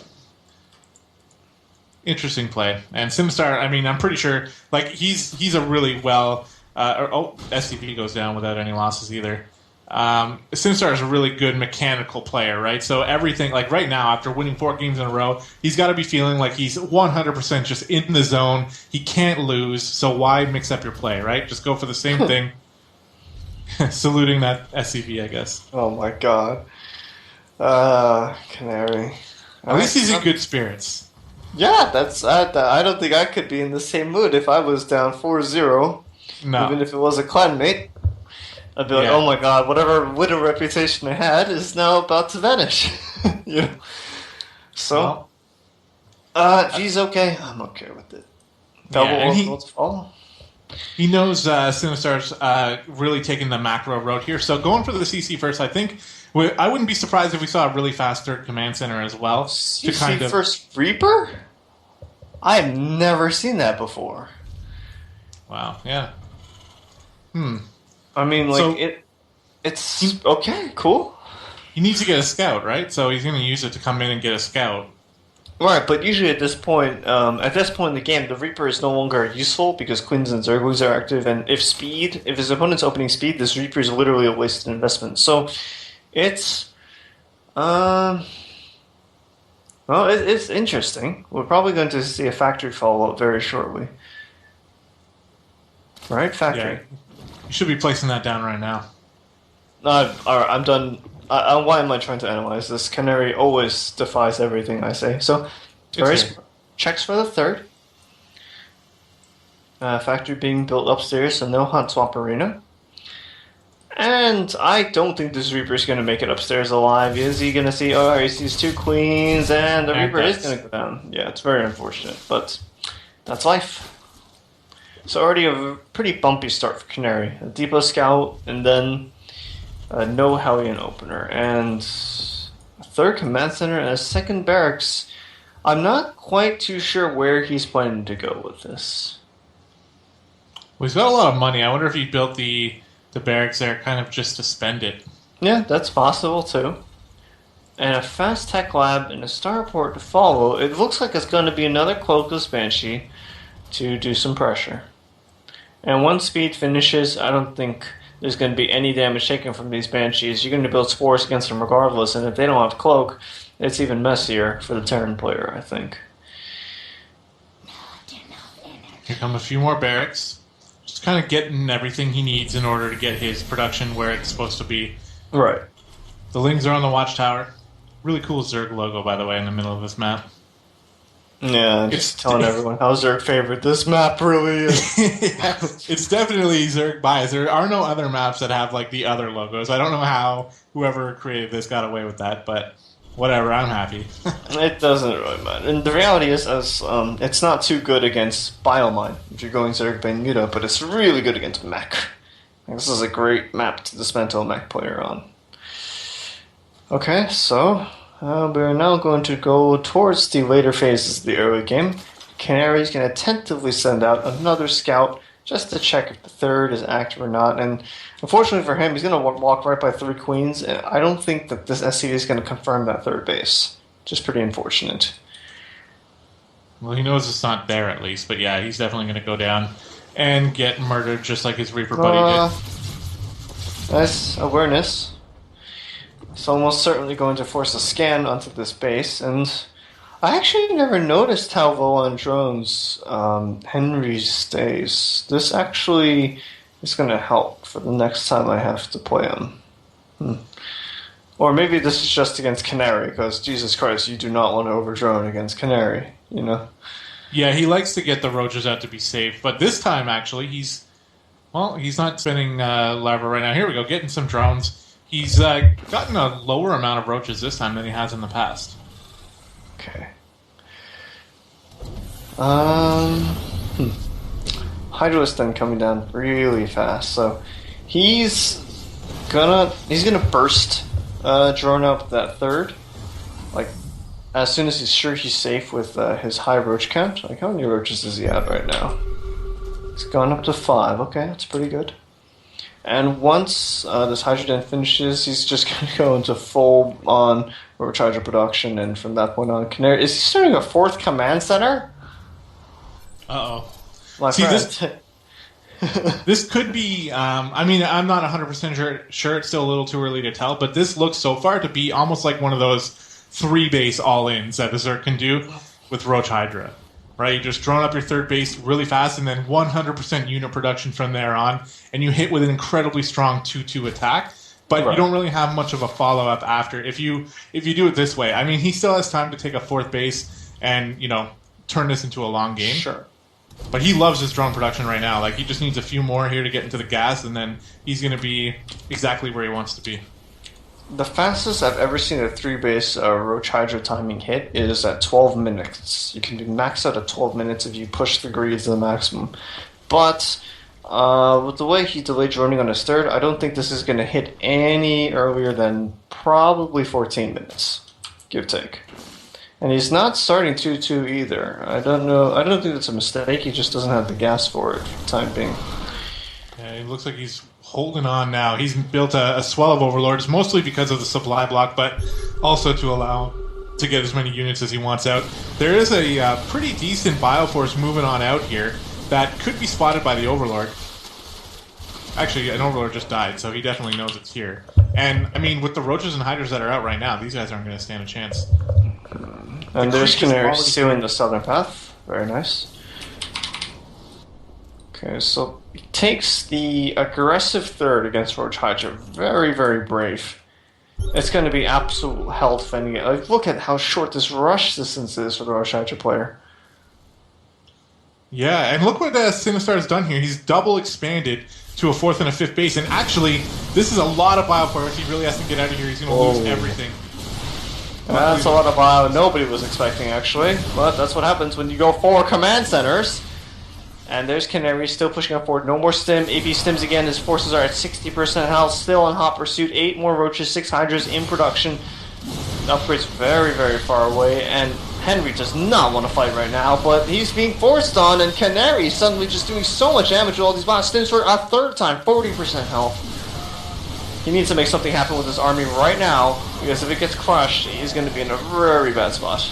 Interesting play. And Simstar, I'm pretty sure, he's a really well... SCP goes down without any losses either. Simstar is a really good mechanical player, right? So everything, right now, after winning 4 games in a row, he's got to be feeling like he's 100% just in the zone. He can't lose, so why mix up your play, right? Just go for the same thing. Saluting that SCP, I guess. Oh my god. Canary. At least he's in good spirits. Yeah, I don't think I could be in the same mood if I was down 4-0. No. Even if it was a clanmate. I'd be like, oh my god, whatever winner reputation I had is now about to vanish. So, if he's okay, I'm okay with it. Double to fall. He knows Sinistar's really taking the macro road here. So going for the CC first, I think... I wouldn't be surprised if we saw a really fast third command center as well. CC first Reaper? I have never seen that before. Wow, yeah. It's okay, cool. he needs to get a scout, right? So he's going to use it to come in and get a scout. Right, but usually at this point in the game, the Reaper is no longer useful because Queens and Zerglings are active, and if his opponent's opening speed, this Reaper is literally a wasted investment. So it's it's interesting. We're probably going to see a factory follow-up very shortly. Right, factory. Yeah. You should be placing that down right now. Alright, I'm done. Why am I trying to analyze this? Canary always defies everything I say. So, checks for the third. Factory being built upstairs, so no hunt swap arena. And I don't think this Reaper is going to make it upstairs alive. Is he going to see? Oh, he sees 2 queens, and the Reaper is going to go down. Yeah, it's very unfortunate, but that's life. So already a pretty bumpy start for Canary. A Depot Scout, and then no Hellion opener, and a 3rd command center and a 2nd barracks. I'm not quite too sure where he's planning to go with this. Well, he's got a lot of money. I wonder if he built the barracks there kind of just to spend it. Yeah, that's possible too. And a fast tech lab and a starport to follow. It looks like it's going to be another Cloakless Banshee to do some pressure. And once speed finishes, I don't think there's going to be any damage taken from these Banshees. You're going to build spores against them regardless, and if they don't have Cloak, it's even messier for the Terran player, I think. Here come a few more barracks. Just kind of getting everything he needs in order to get his production where it's supposed to be. Right. The Lings are on the watchtower. Really cool Zerg logo, by the way, in the middle of this map. Yeah, just telling everyone how Zerg favorite this map really is. Yeah, it's definitely Zerg bias. There are no other maps that have like the other logos. I don't know how whoever created this got away with that, but whatever, I'm happy. It doesn't really matter. And the reality is, it's not too good against Biomine if you're going Zerg Bermuda, but it's really good against mech. This is a great map to dismantle a mech player on. Okay, so we're now going to go towards the later phases of the early game. Canary's going to tentatively send out another scout just to check if the 3rd is active or not. And unfortunately for him, he's going to walk right by 3 queens. And I don't think that this SCV is going to confirm that 3rd base. Just pretty unfortunate. Well, he knows it's not there at least, but yeah, he's definitely going to go down and get murdered just like his Reaper buddy did. Nice awareness. It's almost certainly going to force a scan onto this base, and I actually never noticed how low on drones Henry stays. This actually is going to help for the next time I have to play him. Or maybe this is just against Canary, because Jesus Christ, you do not want to overdrone against Canary, you know? Yeah, he likes to get the roaches out to be safe, but this time actually he's not spending larva right now. Here we go, getting some drones. He's gotten a lower amount of roaches this time than he has in the past. Okay. Hydra's then coming down really fast, so he's gonna burst drone up that 3rd, like as soon as he's sure he's safe with his high roach count. Like, how many roaches is he at right now? He's gone up to 5. Okay, that's pretty good. And once this Hydrogen finishes, he's just going to go into full-on Roach Hydra production, and from that point on, Canary... Is he starting a 4th command center? Uh-oh. My friend. This could be... I mean, I'm not 100% sure. It's still a little too early to tell, but this looks so far to be almost like one of those 3-base all-ins that the Zerg can do with Roach Hydra. Right, you just drone up your 3rd base really fast, and then 100% unit production from there on, and you hit with an incredibly strong 2-2 attack. But you don't really have much of a follow up after. If you do it this way, I mean, he still has time to take a 4th base and turn this into a long game. Sure. But he loves his drone production right now. Like, he just needs a few more here to get into the gas, and then he's going to be exactly where he wants to be. The fastest I've ever seen a 3-base Roach Hydra timing hit is at 12 minutes. You can do max out at 12 minutes if you push the greed to the maximum. But with the way he delayed droning on his 3rd, I don't think this is going to hit any earlier than probably 14 minutes, give take. And he's not starting 2-2 either. I don't know. I don't think that's a mistake. He just doesn't have the gas for it for the time being. Yeah, it looks like he's holding on now. He's built a swell of Overlords, mostly because of the supply block, but also to allow to get as many units as he wants out. There is a pretty decent Bioforce moving on out here that could be spotted by the Overlord. Actually, an Overlord just died, so he definitely knows it's here. And, I mean, with the Roaches and Hydras that are out right now, these guys aren't going to stand a chance. And there's Canary sealing the southern path. Very nice. Okay, so he takes the aggressive third against Roach Hydra. Very, very brave. It's going to be absolute hell defending it. Like, look at how short this rush distance is for the Roach Hydra player. Yeah, and look what Sinistar has done here. He's double expanded to a 4th and a 5th base, and actually, this is a lot of Bioforce. He really has to get out of here. He's going to lose everything. That's a lot of bio nobody was expecting, actually. But that's what happens when you go 4 command centers. And there's Canary still pushing up forward. No more stim. AB stims again. His forces are at 60% health. Still in hot pursuit. 8 more Roaches, 6 Hydras in production. Upgrade's very, very far away. And Henry does not want to fight right now. But he's being forced on. And Canary suddenly just doing so much damage with all these bots. Stims for a 3rd time. 40% health. He needs to make something happen with his army right now. Because if it gets crushed, he's going to be in a very bad spot.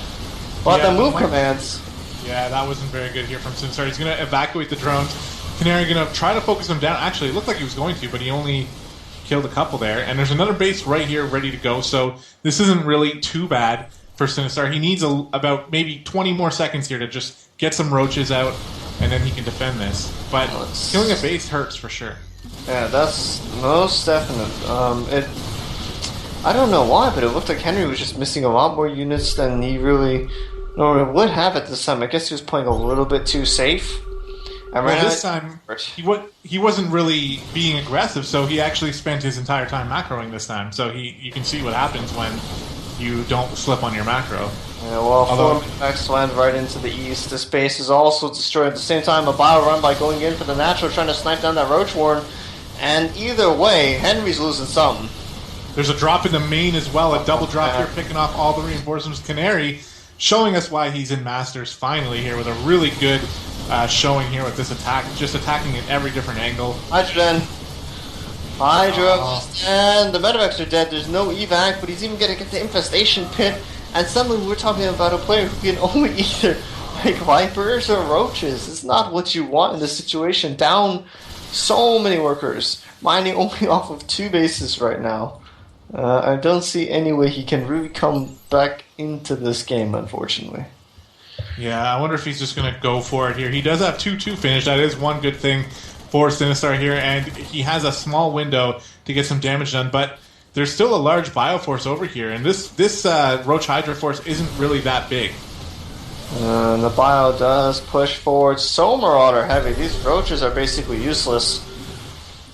But the move commands... Yeah, that wasn't very good here from Sinistar. He's going to evacuate the drones. Canary going to try to focus them down. Actually, it looked like he was going to, but he only killed a couple there. And there's another base right here ready to go, so this isn't really too bad for Sinistar. He needs about maybe 20 more seconds here to just get some Roaches out, and then he can defend this. But killing a base hurts for sure. Yeah, that's most definite. I don't know why, but it looked like Henry was just missing a lot more units than he really... No, it would have at this time. I guess he was playing a little bit too safe. And well, this time, he wasn't really being aggressive, so he actually spent his entire time macroing this time. So you can see what happens when you don't slip on your macro. Yeah, well, 4 Max land right into the east. This base is also destroyed at the same time. A bio run by going in for the natural, trying to snipe down that Roach Warren. And either way, Henry's losing something. There's a drop in the main as well, a double drop here, picking off all the reinforcements. Canary showing us why he's in Masters finally here with a really good showing here with this attack, just attacking at every different angle. Hydra, and the medevacs are dead. There's no evac, but he's even going to get the infestation pit. And suddenly we're talking about a player who can only either make Vipers or Roaches. It's not what you want in this situation. Down so many workers, mining only off of 2 bases right now. I don't see any way he can really come back into this game, unfortunately. Yeah, I wonder if he's just going to go for it here. He does have 2-2 finish. That is one good thing for Sinistar here, and he has a small window to get some damage done, but there's still a large Bioforce over here, and this Roach Hydra force isn't really that big. And the Bio does push forward so Marauder heavy. These Roaches are basically useless.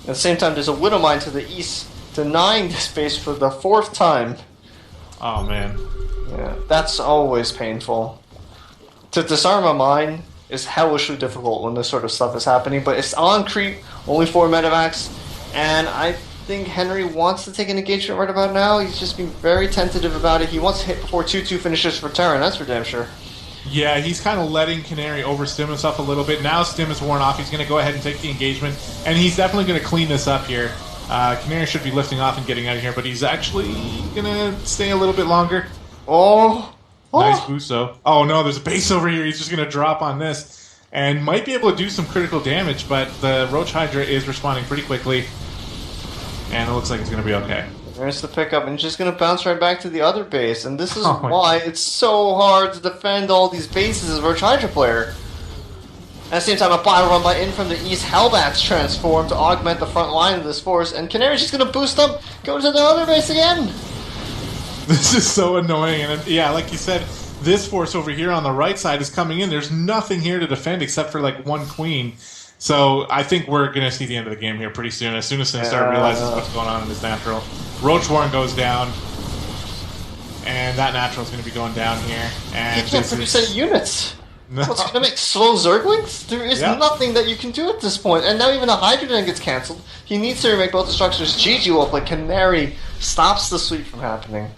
At the same time, there's a Widow Mine to the east, denying this base for the 4th time. Oh, man. Yeah, that's always painful. To disarm a mine is hellishly difficult when this sort of stuff is happening, but it's on creep, only 4 medevacs, and I think Henry wants to take an engagement right about now. He's just being very tentative about it. He wants to hit before 2-2 finishes for Terran, that's for damn sure. Yeah, he's kind of letting Canary overstim himself a little bit. Now stim is worn off. He's going to go ahead and take the engagement, and he's definitely going to clean this up here. Canary should be lifting off and getting out of here, but he's actually going to stay a little bit longer. Oh! Nice boost, though. Oh, no, there's a base over here. He's just going to drop on this and might be able to do some critical damage, but the Roach Hydra is responding pretty quickly, and it looks like it's going to be okay. There's the pickup, and just going to bounce right back to the other base, and this is why it's so hard to defend all these bases as a Roach Hydra player. At the same time, a bio run by in from the east, Hellbats transform to augment the front line of this force, and Canary's just going to boost up, go to the other base again! This is so annoying, and yeah, like you said, this force over here on the right side is coming in. There's nothing here to defend except for like 1 queen. So I think we're going to see the end of the game here pretty soon. As soon as Sinistar realizes what's going on in this natural. Roach Warren goes down, and that natural is going to be going down here. And he can't produce any units! No. What's going to make slow Zerglings? There is nothing that you can do at this point. And now even the Hydrogen gets cancelled. He needs to remake both the structures. GG will play Canary stops the sweep from happening.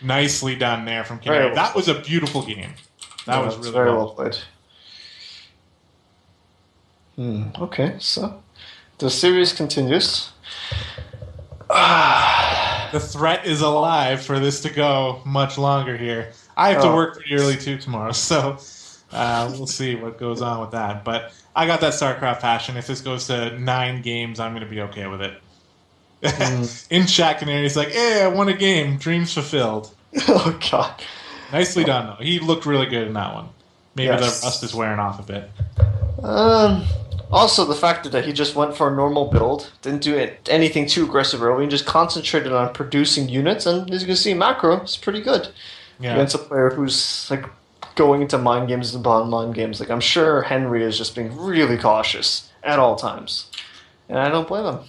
Nicely done there from Canary. Well, that was a beautiful game. That was really very well played. Okay, so The series continues. The threat is alive for this to go much longer here. I have to work pretty early too tomorrow, so we'll see what goes on with that. But I got that StarCraft passion. If this goes to 9 games, I'm going to be okay with it. In chat, Canary's like, "Hey, I won a game. Dreams fulfilled." Oh, God. Nicely done, though. He looked really good in that one. Maybe the rust is wearing off a bit. Also, the fact that he just went for a normal build, didn't do anything too aggressive early, and just concentrated on producing units, and as you can see, macro is pretty good against a player who's like going into mind games and beyond mind games. Like, I'm sure Henry is just being really cautious at all times, and I don't blame him.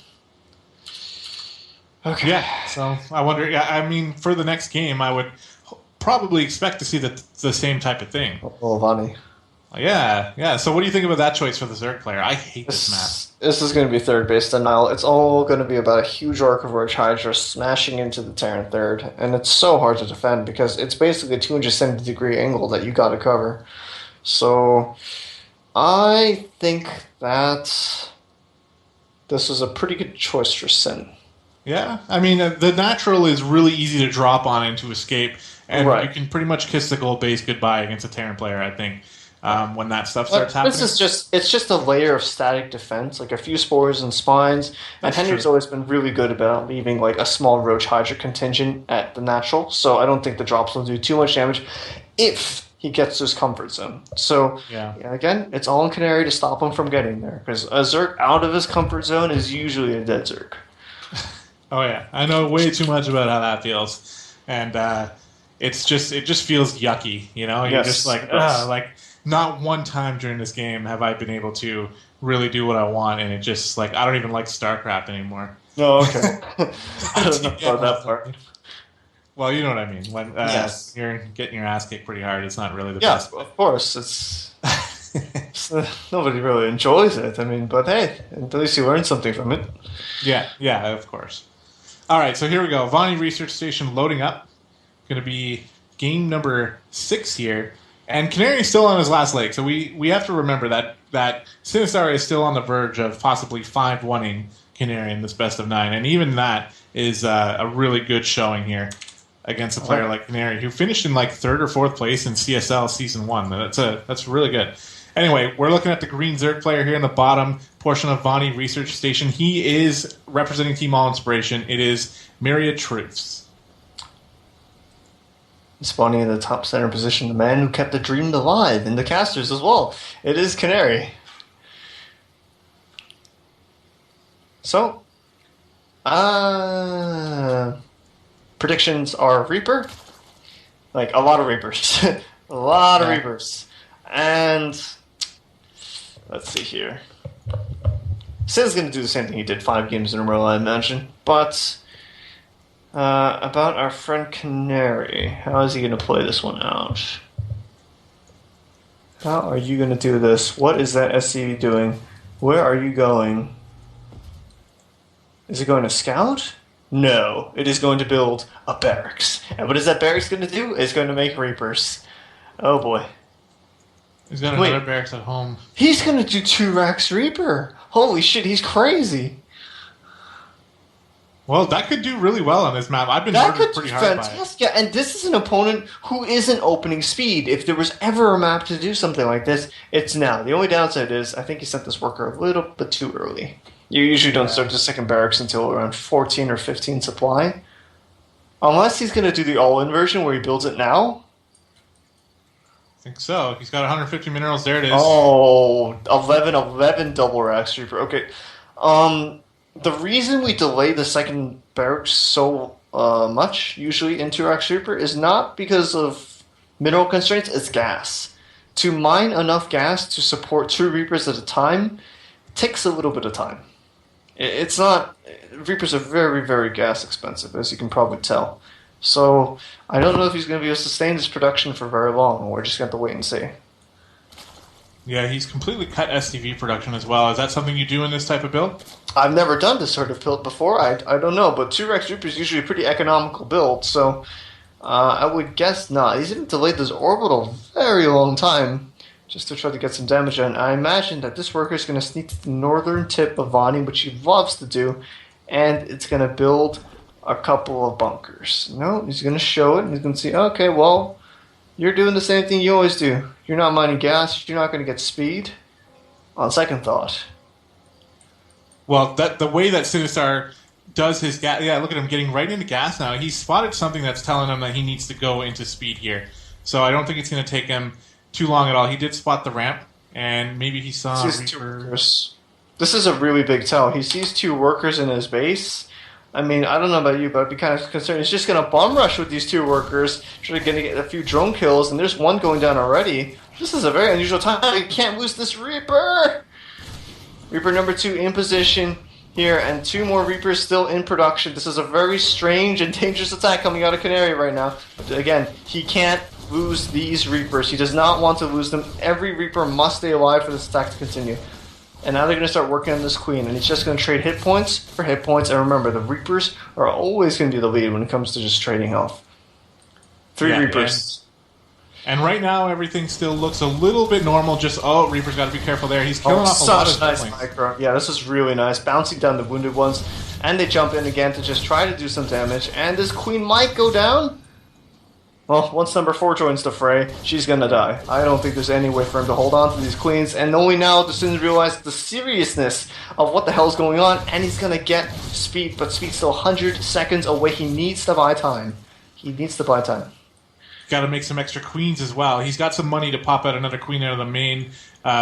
Okay. Yeah, so I wonder. Yeah, I mean, for the next game, I would probably expect to see the same type of thing. Oh, Vani. Yeah. So what do you think about that choice for the Zerg player? I hate this map. This is going to be third-based denial. It's all going to be about a huge Arc of Roach Hydra smashing into the Terran third, and it's so hard to defend because it's basically a 270-degree angle that you got to cover. So I think that this is a pretty good choice for Sin. Yeah, I mean, the natural is really easy to drop on and to escape, and you can pretty much kiss the gold base goodbye against a Terran player, I think, when that stuff starts happening. It's just a layer of static defense, like a few spores and spines, and Henry's always been really good about leaving like a small Roach Hydra contingent at the natural, so I don't think the drops will do too much damage if he gets to his comfort zone. So, again, it's all in Canary to stop him from getting there, because a Zerg out of his comfort zone is usually a dead Zerg. Oh yeah, I know way too much about how that feels, and it just feels yucky. You know, you're just like not one time during this game have I been able to really do what I want, and it just like I don't even like StarCraft anymore. Oh, okay. I don't know about that part. Well, you know what I mean. When you're getting your ass kicked pretty hard, it's not really the best. Yeah, of course, nobody really enjoys it. I mean, but hey, at least you learn something from it. Yeah, of course. All right, so here we go. Vani Research Station loading up. Going to be game number 6 here. And Canary is still on his last leg, so we have to remember that Sinistar is still on the verge of possibly 5-1ing Canary in this best of 9. And even that is a really good showing here against a player like Canary, who finished in like 3rd or 4th place in CSL Season 1. That's really good. Anyway, we're looking at the green Zerg player here in the bottom portion of Vani Research Station. He is representing Team All Inspiration. It is MyriadTruths. Spawning in the top center position, the man who kept the dream alive in the casters as well. It is Canary. So, predictions are Reaper. Like, a lot of Reapers. A lot of Reapers. And let's see here. Sid's going to do the same thing he did 5 games in a row, I imagine. But about our friend Canary, how is he going to play this one out? How are you going to do this? What is that SCV doing? Where are you going? Is it going to scout? No, it is going to build a barracks. And what is that barracks going to do? It's going to make Reapers. Oh boy. He's got another barracks at home. He's going to do 2 racks Reaper. Holy shit, he's crazy. Well, that could do really well on this map. I've been murdered pretty hard by it. Yeah, and this is an opponent who isn't opening speed. If there was ever a map to do something like this, it's now. The only downside is I think he sent this worker a little bit too early. You usually don't start the second barracks until around 14 or 15 supply. Unless he's going to do the all-in version where he builds it now. I think so. He's got 150 minerals. There it is. Oh, 11 double racks Reaper. Okay. The reason we delay the second barracks so much, usually into racks Reaper, is not because of mineral constraints, it's gas. To mine enough gas to support 2 Reapers at a time takes a little bit of time. It's not... Reapers are very, very gas expensive, as you can probably tell. So, I don't know if he's going to be able to sustain this production for very long. We're just going to have to wait and see. Yeah, he's completely cut SCV production as well. Is that something you do in this type of build? I've never done this sort of build before. I don't know, but 2 Rex Reaper is usually a pretty economical build, so I would guess not. He's even delayed this orbital a very long time just to try to get some damage in. I imagine that this worker is going to sneak to the northern tip of Vani, which he loves to do, and it's going to build a couple of bunkers. No, he's going to show it, and he's going to see, okay, well, you're doing the same thing you always do. You're not mining gas, you're not going to get speed. On second thought. Well, the way that Sinistar does his gas... Yeah, look at him getting right into gas now. He spotted something that's telling him that he needs to go into speed here. So I don't think it's going to take him too long at all. He did spot the ramp, and maybe he saw Reapers. This is a really big tell. He sees 2 workers in his base. I mean, I don't know about you, but I'd be kind of concerned. He's just going to bum rush with these 2 workers, trying to get a few drone kills, and there's one going down already. This is a very unusual time. You can't lose this Reaper! Reaper number 2 in position here, and 2 more Reapers still in production. This is a very strange and dangerous attack coming out of Canary right now. But again, he can't lose these Reapers. He does not want to lose them. Every Reaper must stay alive for this attack to continue. And now they're going to start working on this Queen, and he's just going to trade hit points for hit points. And remember, the Reapers are always going to be the lead when it comes to just trading health. 3 Reapers. And right now, everything still looks a little bit normal. Just, Reaper's got to be careful there. He's killing off a lot of nice micro. Yeah, this is really nice. Bouncing down the wounded ones. And they jump in again to just try to do some damage. And this Queen might go down. Well, once number 4 joins the fray, she's going to die. I don't think there's any way for him to hold on to these Queens. And only now does Sin realize the seriousness of what the hell is going on. And he's going to get speed, but speed's still 100 seconds away. He needs to buy time. Got to make some extra queens as well. He's got some money to pop out another queen out of the main,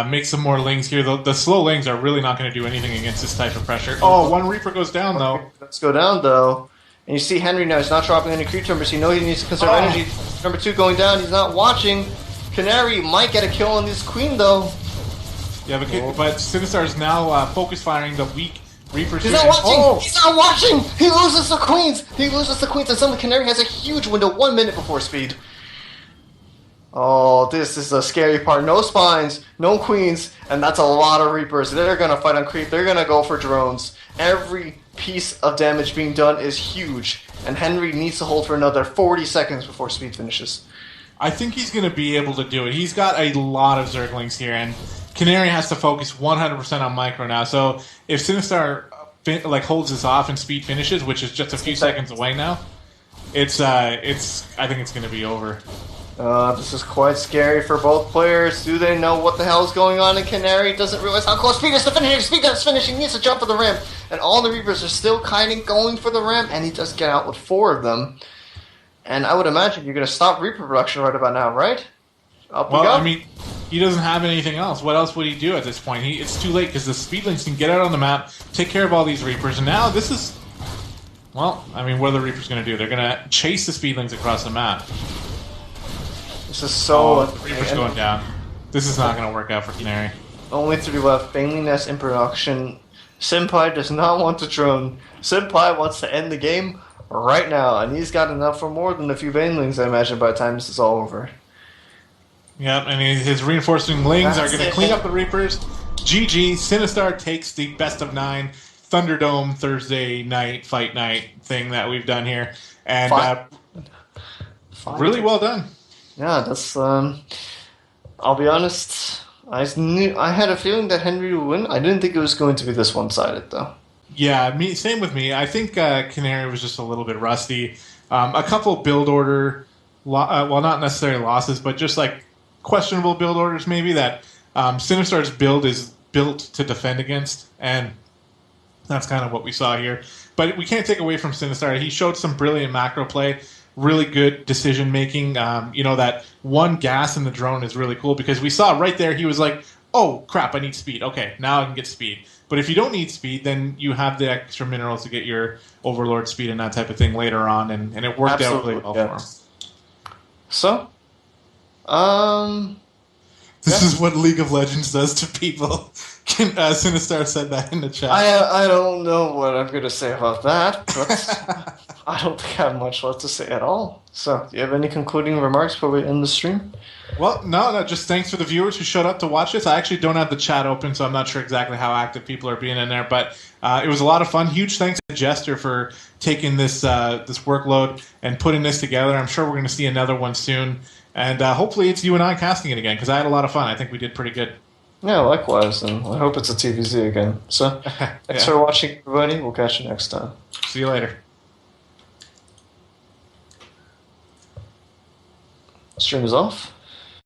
make some more lings here. The slow lings are really not going to do anything against this type of pressure. Oh, 1 Reaper goes down, though. Let's go down, though. And you see Henry now, he's not dropping any creep numbers. You know he needs to conserve energy. Number 2 going down, he's not watching. Canary might get a kill on this queen, though. Yeah, but Sinistar is now focus firing the weak Reapers. He's not watching! He's not watching! He loses the queens! And suddenly Canary has a huge window 1 minute before speed. Oh, this is the scary part. No spines, no queens, and that's a lot of Reapers. They're going to fight on creep. They're going to go for drones. Every piece of damage being done is huge, and Henry needs to hold for another 40 seconds before speed finishes. I think he's going to be able to do it. He's got a lot of Zerglings here, and Canary has to focus 100% on micro now. So if Sinistar holds this off and speed finishes, which is just a few seconds away now, I think it's going to be over. This is quite scary for both players. Do they know what the hell is going on? And Canary doesn't realize how close Speed is to finishing. Speed is finishing. He needs to jump for the ramp. And all the Reapers are still kind of going for the ramp. And he does get out with 4 of them. And I would imagine you're going to stop Reaper production right about now, right? Up we go. I mean, he doesn't have anything else. What else would he do at this point? It's too late because the Speedlings can get out on the map, take care of all these Reapers. And now this is... Well, I mean, what are the Reapers going to do? They're going to chase the Speedlings across the map. This is so... the Reaper's going down. This is not going to work out for Canary. Only 3 left. Baneliness in production. Senpai does not want to drone. Senpai wants to end the game right now, and he's got enough for more than a few Banelings, I imagine, by the time this is all over. Yep, and his reinforcing lings are going to clean up the Reapers. GG, Sinistar takes the best of 9 Thunderdome Thursday night, fight night thing that we've done here. And really well done. Yeah, that's, I'll be honest, I had a feeling that Henry would win. I didn't think it was going to be this one-sided, though. Yeah, same with me. I think Canary was just a little bit rusty. A couple build order, well, not necessarily losses, but just like questionable build orders maybe that Sinistar's build is built to defend against, and that's kind of what we saw here. But we can't take away from Sinistar. He showed some brilliant macro play. Really good decision making. That 1 gas in the drone is really cool because we saw right there he was like, oh crap, I need speed. Okay, now I can get speed. But if you don't need speed, then you have the extra minerals to get your Overlord speed and that type of thing later on, and it worked out really well for him. So, this is what League of Legends does to people. Sinistar said that in the chat. I don't know what I'm going to say about that, but I don't think I have much left to say at all. So, do you have any concluding remarks before we end the stream? Well, no, just thanks for the viewers who showed up to watch this. I actually don't have the chat open, so I'm not sure exactly how active people are being in there, but it was a lot of fun. Huge thanks to Jester for taking this this workload and putting this together. I'm sure we're going to see another one soon, and hopefully it's you and I casting it again, because I had a lot of fun. I think we did pretty good. Yeah, likewise, and I hope it's a TVZ again. So, thanks for watching, everybody. We'll catch you next time. See you later. Stream is off.